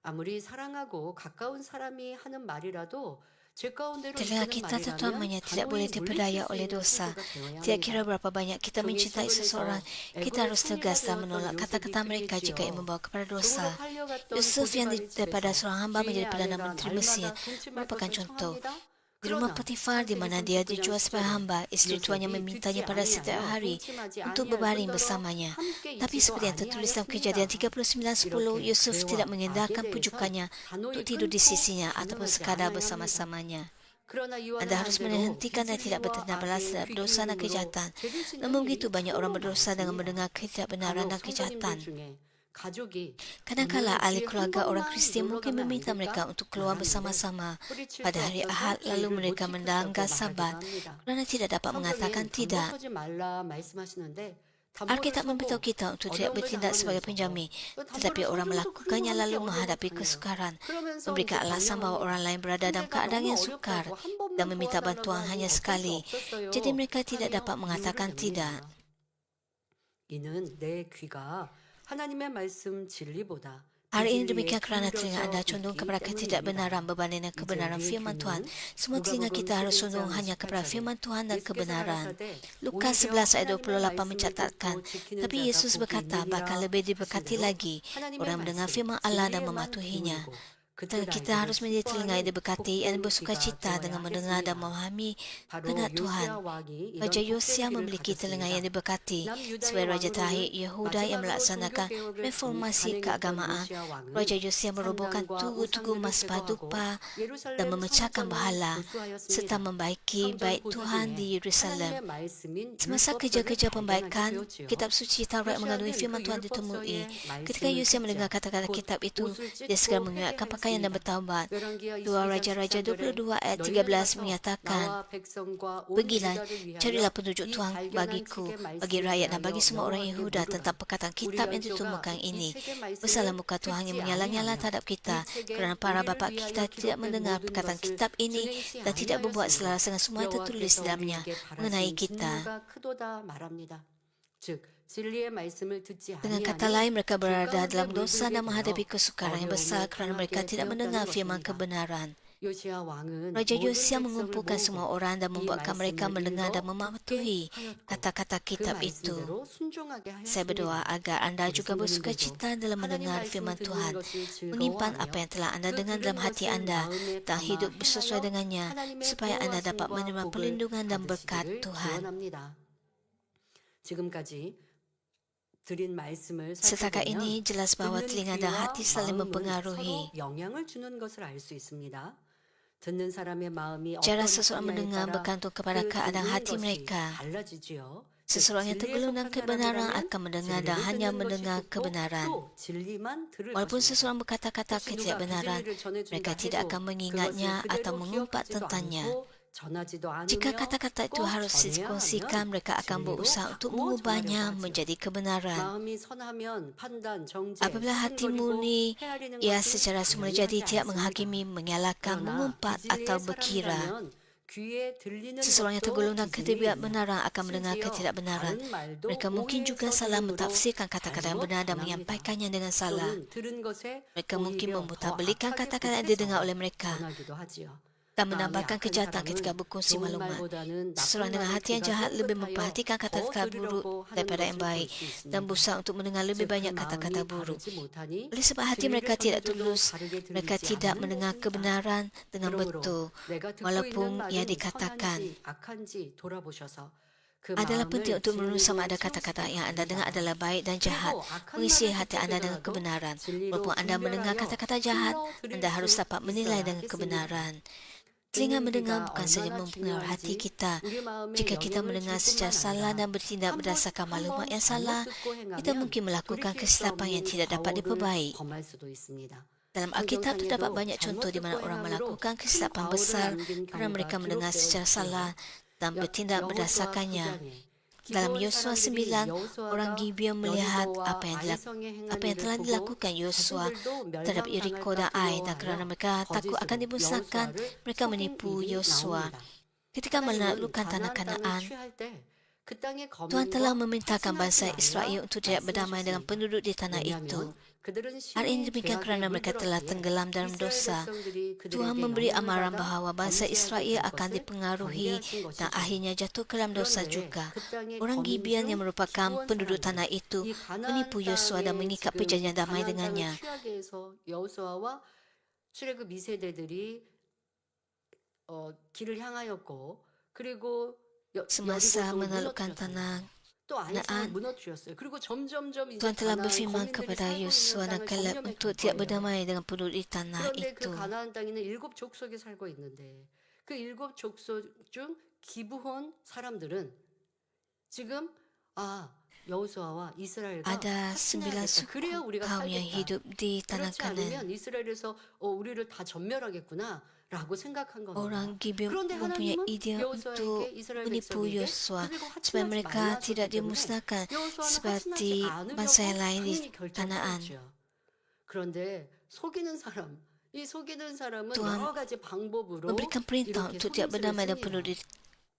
아무리 사랑하고 가까운 사람이 하는 말이라도 죄 가운데로 Telinga 이끄는 kita 말이라면 terutamanya tidak boleh 단호히 물리칠 terpedaya 수 oleh 있는 dosa. 태도가 되어야 Tiap 합니다. kira berapa banyak kita 종이 mencintai 신분에서 seseorang, kita 애고의 harus 총리가 tegas dan 되었던 menolak 요셉이 kata-kata mereka jika ia 그랬지요. membawa kepada 종으로 dosa. 팔려갔던 Yusuf yang 보디발의 daripada 집에서 seorang hamba menjadi 주인의 Perdana 아내가 Menteri Mesir 날마다 동침할 merupakan 것을 contoh. 청합니다. Di rumah 그러나 Potifar di mana 창세기 dia 39장 dijual sebagai 10절에 hamba, isteri tuannya 요셉이 memintanya 듣지 pada setiap 아니하여 hari 동침하지 untuk 아니할 berbaring 뿐더러 bersamanya. 함께 Tapi 있지도 seperti yang tertulis dalam Kejadian 아니하였습니다. 39:9, 이렇게 Yusuf tidak 죄와 악에 mengindahkan 대해서 pujukannya 단호히 untuk tidur di 끊고 sisinya ataupun 단호하지 sekadar 않아야 합니다. bersama-samanya. 그러나 이와는 Anda harus 반대로 menghentikan dan tidak 비진리와 bertindak balas 악의 terhadap dosa dan 귀기울음으로 kejahatan. 죄를 짓는 Namun 일이 begitu banyak orang 참으로 berdosa dengan 많습니다. mendengar ketidakbenaran 간혹 dan 성도님들 kejahatan. 중에 가족이 Kadangkala 오늘은 ahli 주에 한 keluarga orang 번만 Kristian 놀러 mungkin 가면 안 meminta mereka 될까? untuk keluar 말하는데 bersama-sama 뿌리칠 pada 수 hari 없어서 Ahad, lalu 주의를 못 mereka 지켰다고 melanggar 말하기도 Sabat 합니다. kerana tidak dapat mengatakan 성경이 tidak. 담보서지 말라 말씀하시는데 담보를 Alkitab memberitahu 서고 kita untuk tidak 어려움을 bertindak sebagai 당하면서 penjamin, 그 tetapi 담보를 orang 서면서 melakukannya 그리고 lalu 함께 menghadapi 어려움을 kesukaran, 그러면서 memberikan 이제 alasan bahawa orang 변명합니다. lain berada dalam 상대가 keadaan 너무 yang sukar 어렵다고 한 dan 번만 meminta 도와달라고 bantuan 하니 hanya 어쩔 수 sekali. 없었어요. Jadi mereka tidak 하며 dapat 이유를 mengatakan tidak. 냅니다. 이는 내 귀가 하나님의 말씀 진리보다 Hari ini 비진리에 demikian kerana telinga 기울여져 anda condong 있기 kepada ketidakbenaran 때문입니다. berbanding dengan 이제 kebenaran 우리의 firman Tuhan. 귀는 Semua telinga 누가복음 kita harus condong 11장 hanya kepada 18절에 firman Tuhan dan 예수께서 kebenaran. 가라사대 Lukas 오히려 11 ayat 하나님의 28 말씀을 mencatatkan, 듣고 지키는 tapi 자가 Yesus 복이 berkata bakal 있느니라 lebih diberkati 하시므로 lagi 하나님의 orang mendengar 말씀 firman Allah dan 진리에만 mematuhinya. 기울이고 Dan 그뜻 kita 알기를 harus menjadi telinga yang 기뻐하는 diberkati yang 복된 bersuka 귀가 cita dengan 되어야 mendengar dan 하겠습니다. memahami 바로 kehendak Tuhan. 요시야 왕이 이런 Raja 복된 Yosia 귀를 memiliki telinga yang 가졌습니다. diberkati 남유다의 sebagai raja terakhir 왕으로는 Yehuda yang 마지막으로 melaksanakan 종교개혁을 reformasi 단행했던 keagamaan. 요시야 왕은 Raja Yosia merobohkan 산당과 tugu-tugu 우상들을 emas 제거하고 paduka dan 예루살렘 memecahkan 성전을 bahala serta 보수하였습니다. membaiki 성전 bait 보수 Tuhan di 중에 Yerusalem. 하나님의 말씀인 Semasa 율법서를 kerja-kerja 발견하게 pembaikan, 되었지요. kitab suci Taurat mengandungi 요시아는 firman 그 Tuhan ditemui. 율법서의 Ketika 말씀을 Yosia mendengar 듣자 kata-kata 곧 kitab itu, 옷을 dia segera 찢고 menguatkan pakaian dan 회개하였습니다. bertaubat. 열왕기하 2 22장 Raja-Raja 13절에 22 ayat 너희는 13 가서 menyatakan, 나와 백성과 온 Pergilah, 유다를 위하여 carilah petunjuk 이 Tuhan 발견한 bagiku, 책의 bagi 말씀에 rakyat dan 대하여 bagi semua orang 여호와께 Yehuda 물으라. tentang perkataan 우리 kitab yang 열조가 ditemukan 이 ini. 책의 Besarlah 말씀을 muka Tuhan yang 듣지 menyala-nyala 아니하며 terhadap 이 kita, 책에 kerana para 우리를 bapa 위하여 kita tidak 기록된 mendengar 모든 perkataan 것을 kitab ini 준행치 dan tidak berbuat 아니하였으므로 selaras dengan semua yang tertulis 여호와께서 dalamnya 우리에게 mengenai 바라신 kita. 진노가 크도다 말합니다. 즉 진리의 말씀을 듣지 Dengan kata 아니하니 lain, mereka 죄 berada 가운데 dalam dosa 물들게 dan menghadapi 되어 kesukaran yang besar 어려움을 kerana mereka 당하게 tidak 되었다는 mendengar firman 것입니다. kebenaran. 요시야 왕은 Raja 모든 Yosia 백성을 mengumpulkan 모으고 semua orang dan 이 membuatkan mereka 말씀을 mendengar dan 읽어 mematuhi 듣게 하였고 kata-kata 그 kitab itu. 말씀대로 순종하게 Saya berdoa 하였습니다. agar anda 우리 juga 성도님들도 bersuka cita dalam 하나님 mendengar 말씀 firman 듣는 Tuhan, 것을 menyimpan apa 즐거워하며 yang telah anda 그 dengar 들은 dalam hati 것을 anda 마음에 dan 담아 hidup sesuai 행하여 dengannya, 하나님의 supaya anda dapat 보호하심과 menerima 복을 perlindungan dan berkat 받으시기를 Tuhan. 기원합니다. 지금까지 드린 말씀을 Setakat 살펴보면 ini jelas bahawa 듣는 telinga dan 귀와 hati saling 마음은 mempengaruhi. 서로 영향을 주는 것을 알 수 있습니다. 듣는 사람의 마음이 Cara 어떤 seseorang 하냐에 mendengar 따라 bergantung kepada 그 keadaan 듣는 hati 것이 mereka. 달라지지요. 즉, Seseorang yang 진리에 tergolong dalam 속한 kebenaran 사람이라면 akan mendengar dan 진리를 hanya 듣는 것이 mendengar 듣고 kebenaran. 또 진리만 들을 Walaupun 것입니다. seseorang berkata-kata 혹시 누가 ketidakbenaran, 비진리를 전해준다 mereka tidak 해도 akan 그것을 mengingatnya atau 그대로 mengumpat 기억하지도 tentangnya. 않고 전하지도 Jika 않으며 kata-kata itu 꼭 harus 전해야 dikongsikan, 하면 mereka akan 진리로 berusaha untuk 바꾸어 mengubahnya 전하려고 하지요. menjadi kebenaran. 마음이 선하면 판단, 정죄, Apabila hati 수근거리고 murni, 헤아리는 ia 것이 secara semula 당연히 jadi 하지 tidak 않습니다. menghakimi, menyalahkan, 그러나 mengumpat atau 비진리의 berkira. 사람이라면 귀에 들리는 Seseorang yang 것도 tergolong dalam 비진리이며 ketidakbenaran akan mendengar 심지어 ketidakbenaran. 다른 말도 Mereka mungkin juga 오해해서 salah 들음으로 mentafsirkan kata-kata yang 잘못 benar dan 전합니다. menyampaikannya dengan salah. 또는 들은 것에 Mereka mungkin 오히려 더 memutarbalikan 악하게 kata-kata yang didengar 보태서 oleh mereka 전하기도 하지요. dan 마음이 menambahkan 악한 kejahatan ketika 사람은 berkongsi 좋은 maklumat. 말보다는 나쁜 Seseorang dengan 말을 hati yang 귀가 jahat lebih 쫑긋하여 memperhatikan 더 kata-kata buruk 들으려고 하는 daripada yang 것을 baik 볼 수 dan 있습니다. berusaha untuk mendengar lebih 즉, 그 banyak kata-kata 마음이 buruk. 바르지 못하니 Oleh sebab hati 진리를 mereka tidak 전해줘도 tulus, 바르게 mereka 들리지 tidak 않는 mendengar 것입니다. kebenaran dengan 그러므로 betul, 내가 듣고 있는 walaupun ia 말은 dikatakan. 선한지 악한지 돌아보셔서 그 Adalah penting 마음을 untuk merenung sama 진리로 ada kata-kata 채우시기 yang anda dengar 바랍니다. adalah baik dan jahat. 그리고 악한 Mengisi 말을 hati 듣게 anda dengan 되더라도 kebenaran. 진리로 Walaupun anda mendengar 분별하여 kata-kata jahat, 흘러 anda 들을 harus 수 dapat menilai 있어야 dengan 하겠습니다. kebenaran. Telinga 듣는 mendengar 귀가 bukan saja 얼마나 mempengaruhi hati 중요한지 kita. 우리 마음에 Jika kita 영향을 mendengar 줄 secara 뿐만 salah 아니라 dan bertindak berdasarkan maklumat yang salah, 잘못 듣고 kita 행하면 mungkin melakukan 돌이킬 수 kesilapan yang 없는 tidak dapat 과오를 diperbaiki. 범할 수도 있습니다. Dalam Alkitab terdapat 성경상에도 banyak contoh 잘못 di mana 듣고 orang 행함으로 melakukan 큰 kesilapan 과오를 besar 남긴 kerana mereka 경우가 mendengar 기록되어 secara 있지요. salah dan bertindak 여호수아 berdasarkannya. 9장에 Dalam 기브온 Yosua 사람들이 9, orang 여호수아가 Gibeon melihat 여리고와 아이성에 행한 apa yang 일을 telah 보고 dilakukan Yosua 자신들도 terhadap Yeriko dan 멸망당할까 Ai, dan kerana 두려워하여 mereka takut akan 거짓으로 dimusnahkan, 여호수아를 mereka 속인 menipu 일이 Yosua. 나옵니다. Ketika 하나님은 menaklukkan tanah 가나안 땅을 Kanaan, 취할 때 그 땅의 Tuhan telah 거민과 memerintahkan bangsa 화친하지 Israel 말라 untuk tidak berdamai dengan 말씀하셨습니다. penduduk di tanah itu. 왜냐하면 그들은 Hal ini 심히 demikian 죄악에 kerana mereka telah 물들었기에 tenggelam dalam 이스라엘 dosa. 백성들이 그들에게 Tuhan memberi 영향을 amaran 받아 bahawa bangsa 범죄하게 Israel 될 akan 것을 dipengaruhi 경계하신 dan 것이죠. akhirnya jatuh ke dalam dosa 그런데 juga. 그 땅의 Orang 거민 Gibeon yang 중 merupakan 기브온 penduduk 사람들, tanah itu 이 가나안 menipu Yosua dan 땅에 mengikat 지금 perjanjian damai 가나안 땅을 dengannya. 취하게 해서 여호수아와 출애굽 2세대들이 길을 향하였고 그리고 Semasa 여리고성을 menaklukkan 무너뜨렸습니다. tanah 또 아이성을 Kanaan, 무너뜨렸어요. 그리고 점점점 이제 Tuhan telah 가나안 berfirman 거민들이 kepada 살고 있는 Yosua dan 땅을 Kaleb 점령해 untuk 갈 tidak 거예요. berdamai dengan penduduk di tanah 그런데 그 itu. 가나안 땅에는 7족속이 살고 있는데 그 7족속 중 기브온 사람들은 지금 여호수아와 이스라엘과 Ada 9 화친해야겠다. 그래야 suku 우리가 kaum yang 살겠다. hidup di tanah 그렇지 Kanaan. 않으면 이스라엘에서 우리를 다 전멸하겠구나라고 생각한 겁니다. Orang Gibeon 그런데 mempunyai 하나님은 ide untuk 여호수아에게 이스라엘 menipu 백성에게 Yosua 그들과 supaya 화친하지 mereka 말라 tidak 하셨기 때문에 dimusnahkan 여호수아는 seperti 화친하지 bangsa yang 않으려고 lain di 당연히 Kanaan. 결정하였죠. 그런데 속이는 사람, 이 속이는 사람은 Tuhan 여러 가지 방법으로 memberikan perintah 이렇게 untuk tidak 속임수를 berdamai dengan 씁니다. penduduk 기브온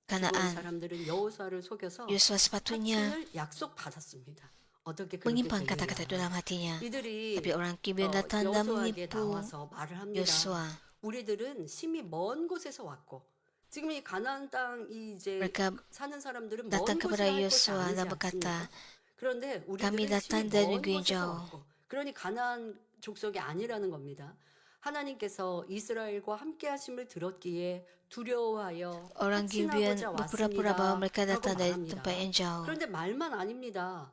Kanaan. 사람들은 여호수아를 속여서 Yosua sepatutnya 화친을 약속받았습니다. 어떻게 그렇게 menyimpan kata-kata 되느냐. dalam hatinya. 이들이 Tapi orang Gibeon datang dan 여호수아에게 menipu 나와서 말을 합니다. Yosua. 우리들은 심히 먼 곳에서 왔고 지금 이 가나안 땅이 이제 Mereka 사는 사람들은 먼 datang 곳이라 kepada 할 것이 Yosua 아니지 dan berkata, 않습니까? 그런데 kami 우리들은 datang 심히 dari 먼 negeri yang 곳에서 jauh. 왔고 그러니 가나안 족속이 아니라는 겁니다. 하나님께서 이스라엘과 함께 하심을 들었기에 두려워하여 Orang Gibeon 화친하고자 berpura-pura bahwa 왔습니다. mereka 라고 datang dari 말합니다. tempat yang jauh. 그런데 말만 아닙니다.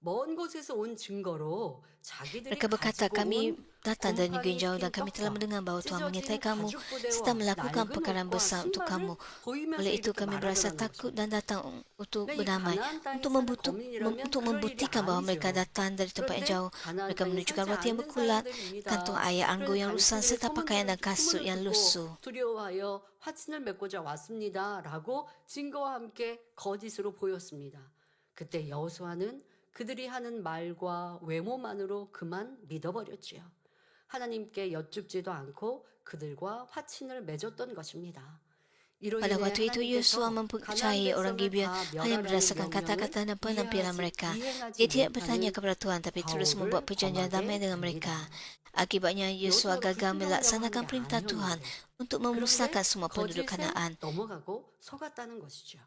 먼 곳에서 온 증거로 자기들이 Mereka berkata, 가지고 kami 온 datang dari negeri yang jauh dan 곰팡이 kami telah 핀 mendengar bahawa Tuhan 떡과 menyertai 찢어진 kamu 가죽 부대와 serta melakukan 낡은 perkara 옷과 besar untuk 신발을 kamu. 보이면서 Oleh itu 이렇게 kami berasa 말하더라는 takut 거죠. dan datang untuk 그러니까 이 berdamai 가나안 땅에 untuk 사는 거민이라면 untuk 그럴 일이 membuktikan bahawa mereka 아니죠. datang dari tempat yang 그런데 jauh. 가나안 Mereka 땅에 menunjukkan 살지 roti yang 않는 berkulat, 사람들입니다. kantung air anggur yang 그런데 rusak 당신들의 serta pakaian dan kasut 소문을 yang 듣고 lusuh. 두려워하여 화친을 맺고자 왔습니다라고 증거와 함께 거짓으로 보였습니다. 그때 여호수아는 그들이 하는 말과 외모만으로 그만 믿어버렸지요. 하나님께 여쭙지도 않고 그들과 화친을 맺었던 것입니다. 이로 Pada 인해 waktu itu Yosua 하나님께서 mempercayai 가나안 orang 백성을 Gibeon 다 hanya 멸하라는 berdasarkan 명령을 kata-kata dan penampilan mereka. 이행하지 Dia tidak bertanya 못하는 kepada Tuhan tapi terus membuat 바울을 perjanjian damai 범하게 dengan 됩니다. mereka. Akibatnya Yosua 여호수아가 gagal 불순종하려고 melaksanakan 한 게 perintah Tuhan 아니었는데 untuk 그런데 memusnahkan semua penduduk 거짓에 Kanaan. 넘어가고 속았다는 것이죠.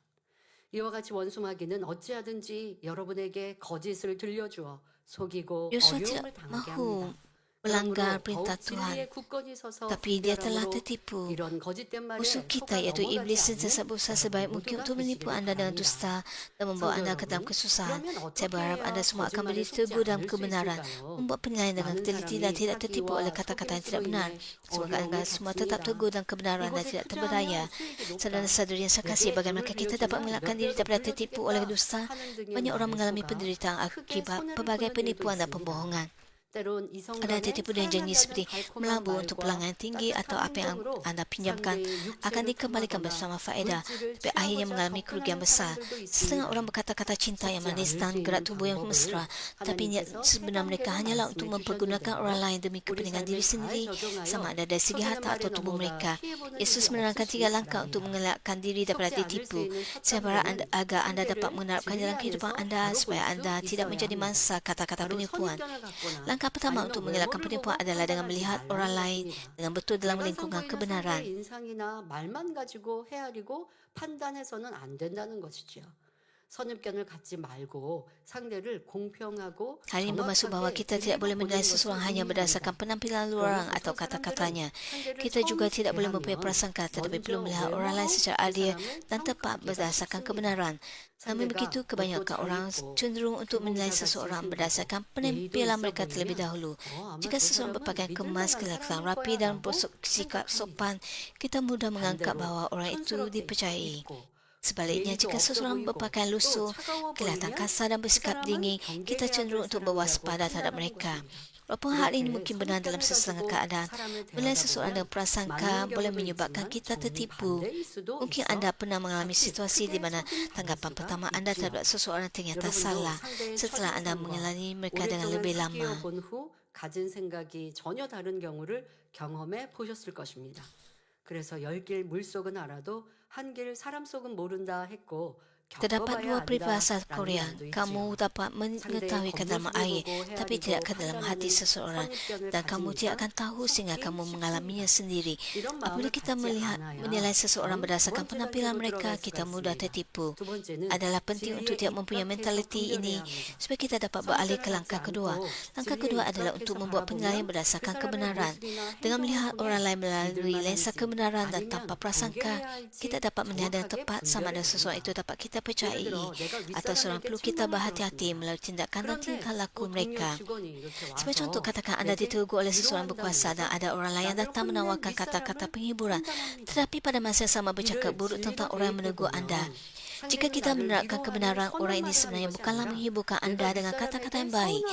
이와 같이 원수마귀는 어찌하든지 여러분에게 거짓을 들려주어 속이고 Yosua tidak 어려움을 당하게 mahu 합니다. melanggar 그러므로 perintah 더욱 Tuhan. 진리의 굳건히 서서 Tapi dia telah 분별함으로 tertipu. 이런 거짓된 Musuh 말에 kita 속아 iaitu 넘어가지 iblis 않는 sentiasa berusaha 여러분 sebaik mungkin 모두가 untuk menipu 되시기를 anda dengan 바랍니다. dusta dan membawa 성도 anda ke dalam 여러분, kesusahan. 그러면 Saya 어떻게 berharap anda 해야 semua akan 거짓말에 menjadi 속지 teguh dalam 않을 수 kebenaran, 있을까요? membuat penilaian dengan 많은 teliti dan 사람이 tidak tertipu oleh 사기와 kata-kata yang 속임수로 tidak benar. 인해 Semoga anda 어려움을 semua tetap 겪습니다. teguh dalam kebenaran dan 이곳에 tidak 투자하면 terberdaya. 수익이 Saudara-saudari yang saya kasih, 높다. bagaimanakah kita dapat mengelakkan diri daripada tertipu oleh dusta? Banyak orang mengalami penderitaan akibat pelbagai penipuan dan pembohongan. 때론 Ada yang 이성간에 tertipu dengan janji seperti 사랑한다는 melambur 달콤한 untuk 말과 pelanggan yang tinggi atau 따뜻한 apa yang 행동으로 anda pinjamkan 상대의 akan 육체를 dikembalikan 탐하거나 bersama faedah, 물질을 tapi akhirnya 취하고자 mengalami kerugian 접근하는 besar. 사람들도 Setengah 있습니다. orang berkata-kata cinta yang 속지 manis 않을 dan 수 gerak 있는 tubuh yang 방법을 mesra, tapi niat 하나님께서 sebenar 세 mereka 단계로 hanyalah untuk 말씀해 mempergunakan orang 주셨는데요. lain demi 우리 kepentingan 삶에 diri 잘 sendiri, 적용하여 sama ada dari segi 속이는 harta atau 말에 tubuh 넘어가 mereka. 피해보는 Yesus 일이 menerangkan 3 없으시길 langkah untuk 바랍니다. mengelakkan diri daripada 속지 않을 수 ditipu. 있는 Saya 첫 berharap 단계는 agar anda dapat 상대를 menerapkan 진리 dalam kehidupan 안에서 anda 바로 볼 supaya 수 anda tidak 있어야 menjadi 합니다. mangsa kata-kata 바로 penipuan. 선입견을 갖거나 Langkah pertama 아니면 untuk mengelakkan 외모를 penipuan 보고 adalah dengan 판단하지 melihat 말라는 orang lain 것입니다. dengan betul dalam 외관 lingkungan 선보이는 kebenaran. 상대의 인상이나 말만 가지고 헤아리고 판단해서는 안 된다는 것이지요. 선입견을 갖지 말고 상대를 공평하고 Hal ini bermaksud bahawa kita tidak boleh menilai seseorang hanya berdasarkan penampilan luaran atau kata-katanya. Kita juga tidak boleh mempunyai prasangka tetapi perlu melihat orang lain secara adil dan tepat berdasarkan kebenaran. Namun begitu, kebanyakan orang cenderung untuk menilai seseorang berdasarkan penampilan mereka terlebih dahulu. Jika seseorang berpakaian kemas, kelihatan rapi dan bersikap sopan, kita mudah menganggap bahawa orang itu dipercayai. Sebaliknya, jika seseorang berpakaian lusuh, kelihatan kasar dan bersikap dingin, kita cenderung untuk berwaspada terhadap mereka. Walaupun hal ini mungkin benar dalam sesetengah keadaan, menilai seseorang dengan prasangka boleh menyebabkan kita tertipu. Mungkin anda pernah mengalami situasi di mana tanggapan pertama anda terhadap seseorang ternyata salah setelah anda mengenali mereka dengan lebih lama. 본 후 가진 생각이 전혀 다른 경우를 경험해 보셨을 것입니다. 그래서 10길 물속은 알아도 한 길 사람 속은 모른다 했고 Terdapat dua peribahasa Korea. Kamu dapat mengetahui ke dalam air, tapi tidak ke dalam hati seseorang. Dan kamu tidak akan tahu sehingga kamu mengalaminya sendiri. Apabila kita menilai seseorang berdasarkan penampilan mereka, kita mudah tertipu. Adalah penting untuk tidak mempunyai mentaliti ini supaya kita dapat beralih ke langkah kedua. Langkah kedua adalah untuk membuat penilaian berdasarkan kebenaran. Dengan melihat orang lain melalui lensa kebenaran dan tanpa prasangka, kita dapat menilai dengan tepat sama ada seseorang itu dapat kita percayai atau seorang perlu kita berhati-hati melalui tindakan dan tingkah laku mereka. Sebagai contoh, katakan anda ditegur oleh seseorang berkuasa dan ada orang lain yang datang menawarkan kata-kata penghiburan tetapi pada masa yang sama bercakap buruk tentang orang yang menegur anda. Jika kita menerapkan kebenaran, orang ini sebenarnya bukanlah menghiburkan anda dengan kata-kata yang baik,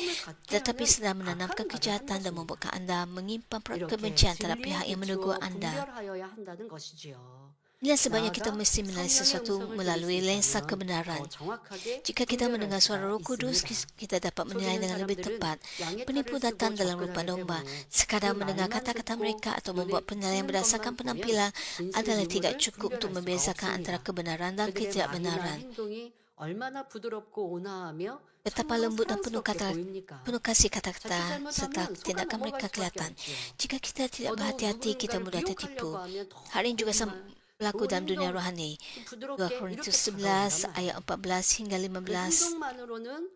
tetapi sedang menanamkan kejahatan dan membuatkan anda menyimpan kebencian terhadap pihak yang menegur anda. Inilah sebabnya kita mesti menilai sesuatu melalui lensa kebenaran. Jika kita mendengar suara Roh Kudus, kita dapat menilai dengan lebih tepat. Penipu datang dalam rupa domba. Sekadar mendengar kata-kata mereka atau membuat penilaian berdasarkan penampilan adalah tidak cukup untuk membezakan antara kebenaran dan ketidakbenaran. Betapa lembut dan penuh kasih kata-kata serta tindakan mereka kelihatan. Jika kita tidak berhati-hati, kita mudah tertipu. Hal ini juga berlaku dalam dunia rohani. 2 Korintus 11 ayat 14 hingga 15. 행동만으로는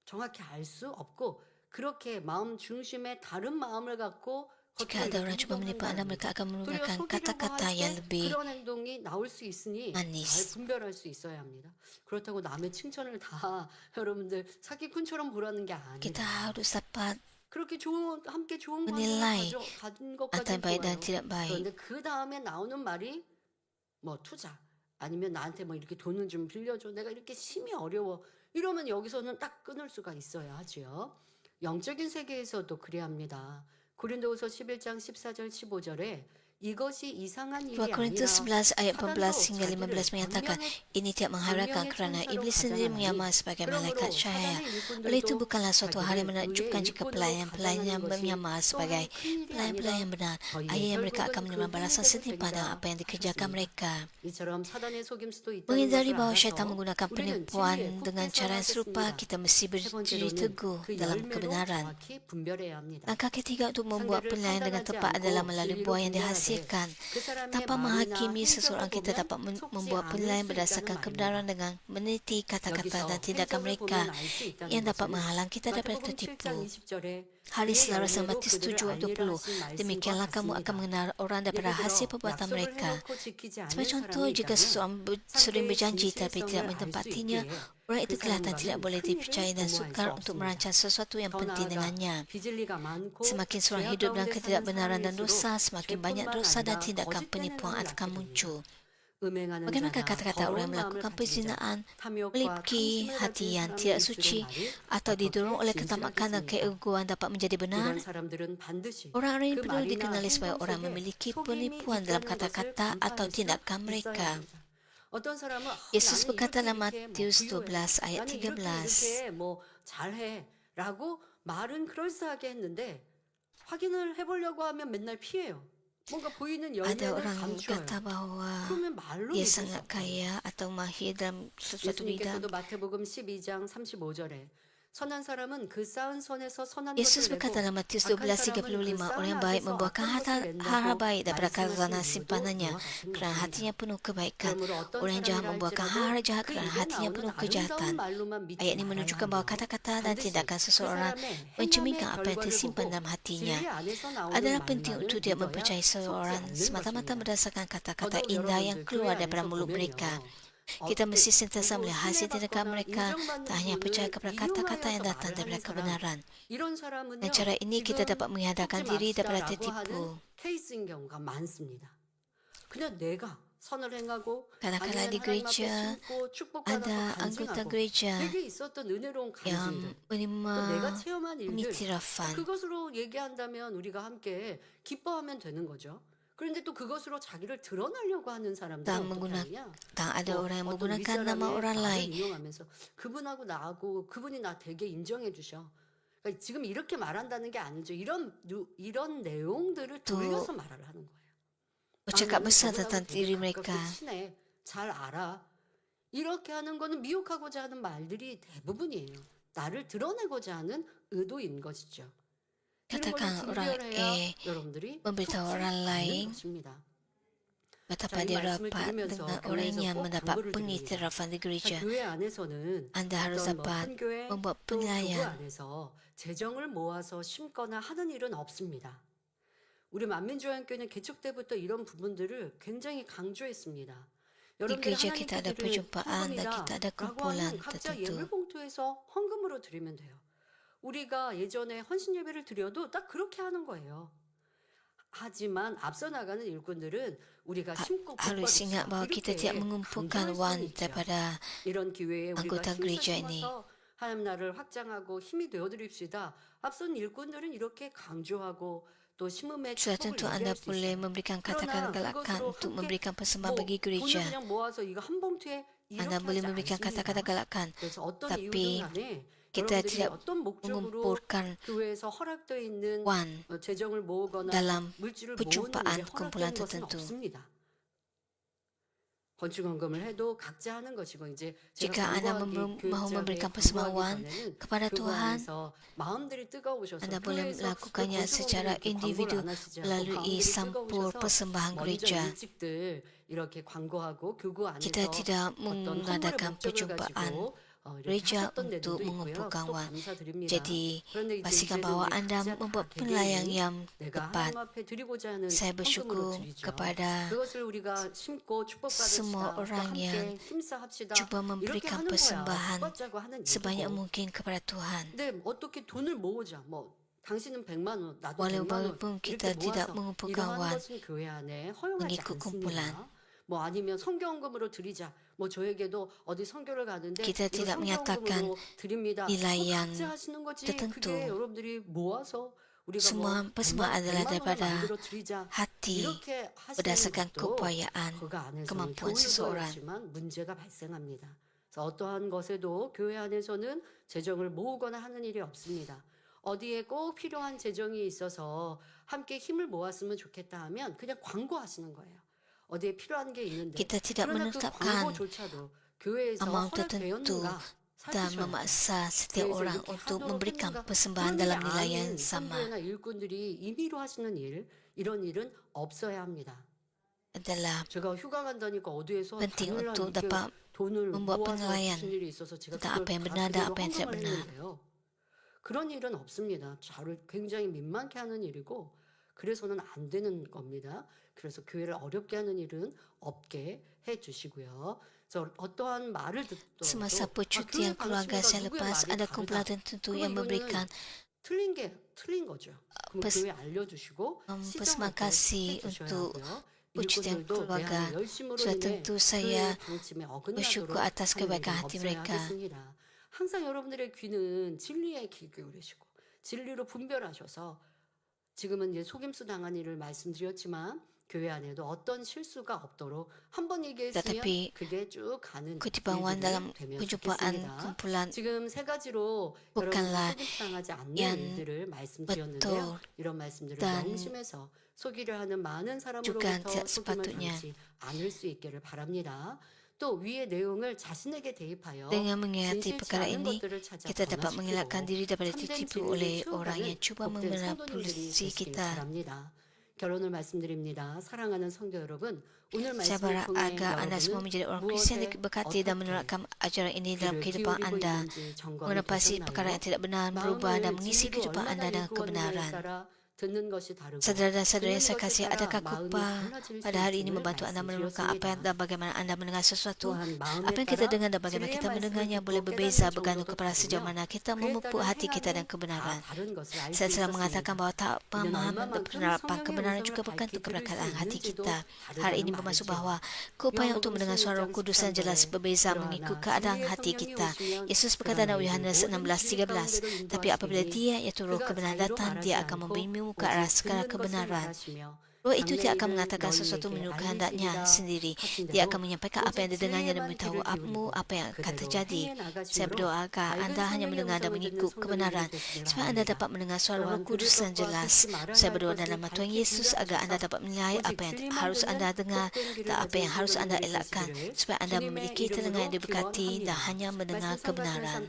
정확히 알 수 없고 그렇게 마음 중심에 다른 마음을 갖고 Jika ada orang cuba menipu anda, mereka akan menggunakan kata-kata yang lebih 그런 행동이 나올 수 있으니 잘 manis. 분별할 수 있어야 합니다. 그렇다고 남의 칭찬을 다 여러분들 사기꾼처럼 보라는 게 아니에요. Kita harus dapat 그렇게 함께 좋은 menilai 관계를 가진 antara 것까지는 baik dan 좋아요. tidak baik. 그런데 그 다음에 나오는 말이 뭐 투자 아니면 나한테 뭐 이렇게 돈을 좀 빌려줘 내가 이렇게 심히 어려워 이러면 여기서는 딱 끊을 수가 있어야 하지요. 영적인 세계에서도 그래야 합니다. 고린도후서 11장 14절 15절에 이것이 이상한 일이 2 Korintus 아니라 11 ayat 14 hingga 15 menyatakan ini tidak mengharapkan kerana iblis sendiri menyamar sebagai malaikat cahaya. Oleh itu bukanlah suatu hal yang menakjubkan jika pelayan-pelayan menyamar sebagai pelayan-pelayan benar. Akhirnya mereka akan menerima balasan setimpal dengan apa yang dikerjakan mereka. Menghindari bahawa syaitan menggunakan penipuan dengan cara yang serupa, kita mesti berdiri teguh dalam kebenaran. Langkah ketiga untuk membuat penilaian dengan tepat adalah melalui buah yang dihasilkan. Tanpa menghakimi seseorang, kita dapat membuat penilaian berdasarkan kebenaran dengan meneliti kata-kata dan tindakan mereka yang dapat menghalang kita daripada tertipu. Hari 그의 Selasa 열매로 Matius 그들을 7:20. 알리라 하신 말씀과 Demikianlah kamu akan 같습니다. mengenal orang daripada 예를 hasil 들어 perbuatan 약속을 mereka. 해놓고 지키지 않는 Sebagai contoh, 사람이 jika 있다면 seseorang sering 상대의 berjanji tapi tidak 진실성을 알 수 menepatinya, 있기에 orang 그 itu kelihatan tidak 사람과는 boleh 큰 일을 dipercaya dan 도모할 수 sukar untuk 없습니다. merancang sesuatu yang 더 penting 나아가 dengannya. 비진리가 많고 Semakin seorang 죄악 hidup dalam 가운데 사는 ketidakbenaran dan 사람일수록 dosa, semakin banyak 죄뿐만 dosa dan 아니라 tindakan 거짓된 penipuan 행함을 akan 낳게 muncul. 됩니다. 음행하는 Bagaimanakah 자나 kata-kata orang 더러운 yang 마음을 melakukan 가진 자, perzinaan, 탐욕과 memiliki 탐심을 hati 가진 yang 사람의 tidak 입술의 suci, 말이 atau didorong 어떻게 oleh ketamakan dan 진실하겠습니까? keegoan dapat menjadi benar? 이런 사람들은 반드시 Orang-orang 그 ini perlu 말이나 dikenali sebagai 행동 orang 속에 memiliki 속임이 penipuan dalam 있다는 것을 kata-kata atau 간파할 수 tindakan 있어야 mereka. 합니다. 어떤 사람은 Yesus 나는 berkata 이렇게 dalam 이렇게 뭐 Matius 부유해, 12 ayat 나는 이렇게 13. 이렇게 뭐 잘해라고 말은 그럴싸하게 했는데 확인을 해보려고 하면 맨날 피해요. 뭔가 보이는 Ada 열매는 orang 감추어요. kata bahwa 그러면 말로 ia 믿을 수 sangat 없어요. kaya atau mahir dalam sesuatu bidang. 예수님께서도 마태복음 12장 35절에 선한 사람은 그 쌓은 선에서 선한 Yesus 것을 berkata 내고 dalam Matius 악한 사람은 그 12:35, orang 쌓은 yang baik 악에서 membuahkan 악한 것을 hal 낸다고 baik daripada khazanah 말씀하신 이유도 simpanannya, 이와 같은 kerana 것입니다. hatinya penuh kebaikan. 그러므로 어떤 Orang yang jahat 사람이라 membuahkan 할지라도 hal jahat 그 kerana 입에 hatinya 나오는 penuh 아름다운 kejahatan. 말로만 믿지 Ayat ini 말아야 menunjukkan 하며 bahawa kata-kata dan 반드시 tindakan 그 seseorang 사람의 mencerminkan 행함의 apa yang 결과를 tersimpan 보고 dalam hatinya. 진리 안에서 나오는 Adalah penting 말만을 untuk dia 믿어야 mempercayai 속지 seseorang 않는 semata-mata 것입니다. berdasarkan kata-kata 더더욱 indah yang 여러분들 교회 keluar daripada 안에서 mulut mereka. 보면요. Kita mesti 어떻게 sentiasa 누구 melihat hasil tindakan 신뢰받거나 mereka, 인정받는 tak hanya percaya 분을 kepada kata-kata yang 이용하여서 datang 말을 daripada 하는 사람 kebenaran. 이런 Dengan 사람은요 cara ini kita 지금 dapat menghindarkan 속지 diri daripada 맙시다라고 하는 tertipu. 케이스인 경우가 많습니다. 그냥 내가 선을 행하고 Kadang-kadang di 아니면 하나님 앞에 gereja 심고 축복받아서 ada anggota 간증하고 gereja 내게 있었던 은혜로운 yang 간증들 menerima 또 내가 체험한 일들 pengiktirafan. 그것으로 얘기한다면 우리가 함께 기뻐하면 되는 거죠. 그런데 또 그것으로 자기를 드러내려고 하는 사람들은 Dan 어떻게 menggunakan 하느냐? ada orang yang 어떤 menggunakan nama 윗사람의 orang 말을 lain. 이용하면서 그분하고 나하고 그분이 나 되게 인정해 주셔. 그러니까 지금 이렇게 말한다는 게 아니죠. 이런 내용들을 또 돌려서 말을 하는 거예요. 아, bercakap 나는 besar 저분하고 tentang 되게 diri 가깝고 mereka. 친해. 잘 알아. 이렇게 하는 거는 미혹하고자 하는 말들이 대부분이에요. 나를 드러내고자 하는 의도인 것이죠. 이런 걸 Katakan orang 분별해야 여러분들이 memberitahu 속지 orang 않는 lain 것입니다. betapa 자, 이 dia 말씀을 rapat 들으면서 dengan orang 교회에서 yang 꼭 mendapat 당부를 드립니다. pengiktirafan di 자, gereja. 교회 안에서는 Anda harus 어떤 뭐 dapat 선교회 membuat 또 교구 penilaian. 안에서 재정을 모아서 심거나 하는 일은 없습니다. 우리 만민조약교회는 개척 때부터 이런 부분들을 굉장히 강조했습니다. Di 여러분들이 gereja 하나님 kita ada 기도를 perjumpaan dan kita ada 헌금이다라고 kumpulan 하면 각자 tertentu. 예물 봉투에서 헌금으로 드리면 돼요. 우리가 예전에 헌신 예배를 드려도 딱 그렇게 하는 거예요. 하지만 앞서 나가는 일꾼들은 우리가 심고 Harus ingat bahawa kita tidak mengumpulkan wan daripada 이런 기회에 우리가 anggota 힘써 gereja ini. 심어서 하나님 나라를 확장하고 힘이 되어 드립시다. 앞선 일꾼들은 이렇게 강조하고 또 심음의 Sudah 축복을 tentu anda 얘기할 수 boleh 있어요. memberikan 그러나 kata-kata galakan 그것으로 untuk 함께 memberikan persembahan 뭐 bagi 돈을 gereja. 그냥 모아서 이거 한 봉투에 Anda 이렇게 boleh 하지 memberikan kata-kata 않습니다. galakan, 그래서 어떤 tapi 이유든 간에 kita 여러분들이 tidak 어떤 목적으로 mengumpulkan 교회에서 허락되어 있는 wan 재정을 모으거나 dalam 물질을 모으는 perjumpaan 일에 kumpulan 허락된 것은 tertentu. 없습니다. 건축헌금을 해도 각자 하는 것이고 이제 Jika anda mahu memberikan persembahan kepada 교구 Tuhan, 안에서 마음들이 뜨거우셔서 anda boleh 교회에서 melakukannya 건축헌금을 secara 이렇게 광고를 individu 안 하시지 않고 melalui 마음들이 sampul 뜨거우셔서 persembahan 먼저 gereja. 일찍들 이렇게 광고하고 교구 Kita 안에서 tidak 어떤 헌물의 mengadakan 목적을 perjumpaan 가지고 이렇게 gereja 하셨던 untuk 데들도 있고요. mengumpulkan 또 wan. 감사드립니다. Jadi, 그런데 이제 pastikan 이제는 bahawa 우리 anda 각자 membuat 다 penilaian 개개인이 yang 내가 tepat. 하나님 앞에 드리고자 하는 Saya 헌금으로 bersyukur 드리죠. kepada 그것을 우리가 심고 축복받읍시다. semua 또 orang yang 함께 힘써합시다. cuba 이렇게 memberikan 하는 거야. persembahan 바꿔짜고 하는 sebanyak 일이고. mungkin kepada Tuhan. 근데 어떻게 돈을 모으자. 뭐 당신은 100만 원, 나도 100만 원 Walaupun 이렇게 kita tidak 모아서 mengumpulkan 이러한 wan 것은 교회 안에 허용하지 mengikut kumpulan. 않습니다. 뭐 아니면 성경헌금으로 드리자. 뭐 저에게도 어디 선교를 가는데 Kita 이거 tidak menyatakan 성경헌금으로 드립니다. nilai 그거 yang 각자 하시는 거지. tertentu. 그게 여러분들이 모아서 우리가 Semua 뭐 persembahan adalah 100만 원을 daripada 만들어 드리자. hati 이렇게 하시는 berdasarkan 것도 keupayaan 그 안에서는 kemampuan 교훈을 seseorang. 보였지만 문제가 발생합니다. 그래서 어떠한 것에도 교회 안에서는 재정을 모으거나 하는 일이 없습니다. 어디에 꼭 필요한 재정이 있어서 함께 힘을 모았으면 좋겠다 하면 그냥 광고하시는 거예요. 어디에 필요한 게 있는데 Kita tidak 그러나 그 menetapkan 광고조차도 교회에서 amount tertentu 허락되었는가 dan 살피셔야 돼요. memaksa setiap 교회에서 orang 이렇게 untuk 하도록 memberikan 했는가 persembahan 그런 dalam 일이 nilai yang 아닌 sama. 선교회나 일꾼들이 임의로 하시는 일 이런 일은 없어야 합니다. Adalah 제가 휴가 간다니까 어디에서 penting 당일날 untuk 이렇게 dapat 돈을 membuat 모아서 penilaian 주신 일이 있어서 제가 tentang 그걸 apa yang 다 benar dan 그대로 apa yang tidak 헌금을 benar. 했는데요. 그런 일은 없습니다. 저를 굉장히 민망케 하는 일이고 그래서는 안 되는 겁니다. 그래서 교회를 어렵게 하는 일은 없게 해 주시고요. 저 어떠한 말을 Semasa 듣더라도 percutian 교회 keluarga 방식과 saya 누구의 lepas, 말이 ada 다르다. kumpulan tertentu 그러면 yang 이거는 memberikan 틀린 거죠. 그럼 pes- 교회 알려주시고 persembahan 시정하게 kasih 해주셔야 untuk 하고요. percutian 일꾼들도 내 keluarga. 안에 열심으로 Sudah 인해 tentu 교회 saya 방침에 bersyukur 어긋나도록 atas 하는 kebaikan 일은 hati 없어야 mereka. 하겠습니다. 항상 여러분들의 귀는 진리에 귀 기울이시고 진리로 분별하셔서 지금은 이제 속임수 당한 일을 말씀드렸지만 교회 안에도 어떤 실수가 없도록 한 번 얘기했으면 Tetapi 그게 쭉 가는 ketimbang dalam 일들이 되면 perjumpaan 좋겠습니다. kumpulan 지금 세 가지로 bukanlah 여러분들 속임수 당하지 않는 yang 일들을 말씀드렸는데요. betul 이런 말씀들을 dan 명심해서 소기를 하는 많은 juga 사람으로부터 tidak 속임을 sepatutnya 당하지 않을 수 있기를 바랍니다. 또 위의 내용을 자신에게 대입하여 dengan mengerti 진실치 perkara 않은 ini, 것들을 찾아 kita dapat mengelakkan 변화시키고 diri daripada 참된 tertipu 진리를 oleh orang 추구하는 yang cuba 복된 성도님들이 memanipulasi 되시길 kita. 바랍니다. 결론을 말씀드립니다. 사랑하는 성도 여러분, 오늘 Saya 말씀을 berharap 통해 agar anda semua 여러분은 menjadi orang Kristian 무엇에 diberkati dan 어떻게 menerapkan ajaran ini dalam 귀를 kehidupan 기울이고 anda. 있는지 점검이 Menepasi perkara 되셨나요? yang tidak benar, berubah dan 마음을 mengisi 진리로 kehidupan 얼마나 anda dengan 일구었느냐에 kebenaran. 따라 듣는 것이 다르고 Saudara dan saudari 듣는 yang saya 것에 kasih, 따라 adakah 마음이 kupa 달라질 수 pada hari ini 있음을 membantu anda menemukan apa yang 말씀드렸습니다. dan bagaimana anda mendengar sesuatu? 또한 Apa 마음에 yang kita 따라 dengar dan bagaimana 진리의 kita 말씀을 mendengarnya 듣고 boleh berbeza 깨닫는 bergantung 정도도 kepada sejauh 다르며 mana kita 그에 memupuk 따른 hati kita dan 행함은 다 kebenaran. 다른 것을 알 수 Saya selalu mengatakan 있었습니다. bahawa tak 이는 pemahaman untuk 얼마만큼 penerapan 성령의 kebenaran 음성을 juga bergantung 밝히 kepada 들을 수 keadaan hati 있는지도 kita. Hari ini 다르다는 bermaksud 말이죠. bahawa keupayaan untuk 요한복음 mendengar suara 16장 Roh Kudus dan jelas 13절에 berbeza mengikut 그러나 keadaan 진리의 hati 성령이 kita. 오시면 Yesus berkata 그가 dalam 너희를 Yohanes 모든 진리 16:13, 가운데로 tapi apabila 인도하시니 Dia yaitu Roh 그가 kebenaran 자기로 datang, 말하지 Dia akan 않고 membimbingmu ke 오직 arah segala 듣는 것을 kebenaran. 말하시며 Roh itu tidak akan 장래일을 mengatakan sesuatu 너희에게 menurut kehendaknya 알리시리라 sendiri. 하신 Dia 대로 akan menyampaikan apa yang 오직 didengarnya dan 진리에만 memberitahu 귀를 kamu 기울이고 apa yang akan 그대로 terjadi. 행해 Saya 나가심으로 berdoa agar 밝은 anda hanya 성령의 mendengar dan 음성을 듣는 mengikut kebenaran, 성도님들이 되시길 supaya anda dapat 바랍니다. mendengar suara Roh 또한 Kudus dan 들을 것과 jelas. 듣지 말아야 Saya 할 berdoa 것을 dalam nama Tuhan 밝히 Yesus agar anda 분별하셔서 dapat menilai 오직 apa yang 진리만 harus 듣는 anda dengar 복된 귀를 dan apa 가진 yang harus anda 성도님들이 elakkan, 되시기를 supaya anda 주님의 memiliki telinga yang 이름으로 diberkati dan 기원합니다. hanya mendengar 말씀 3가지를 kebenaran.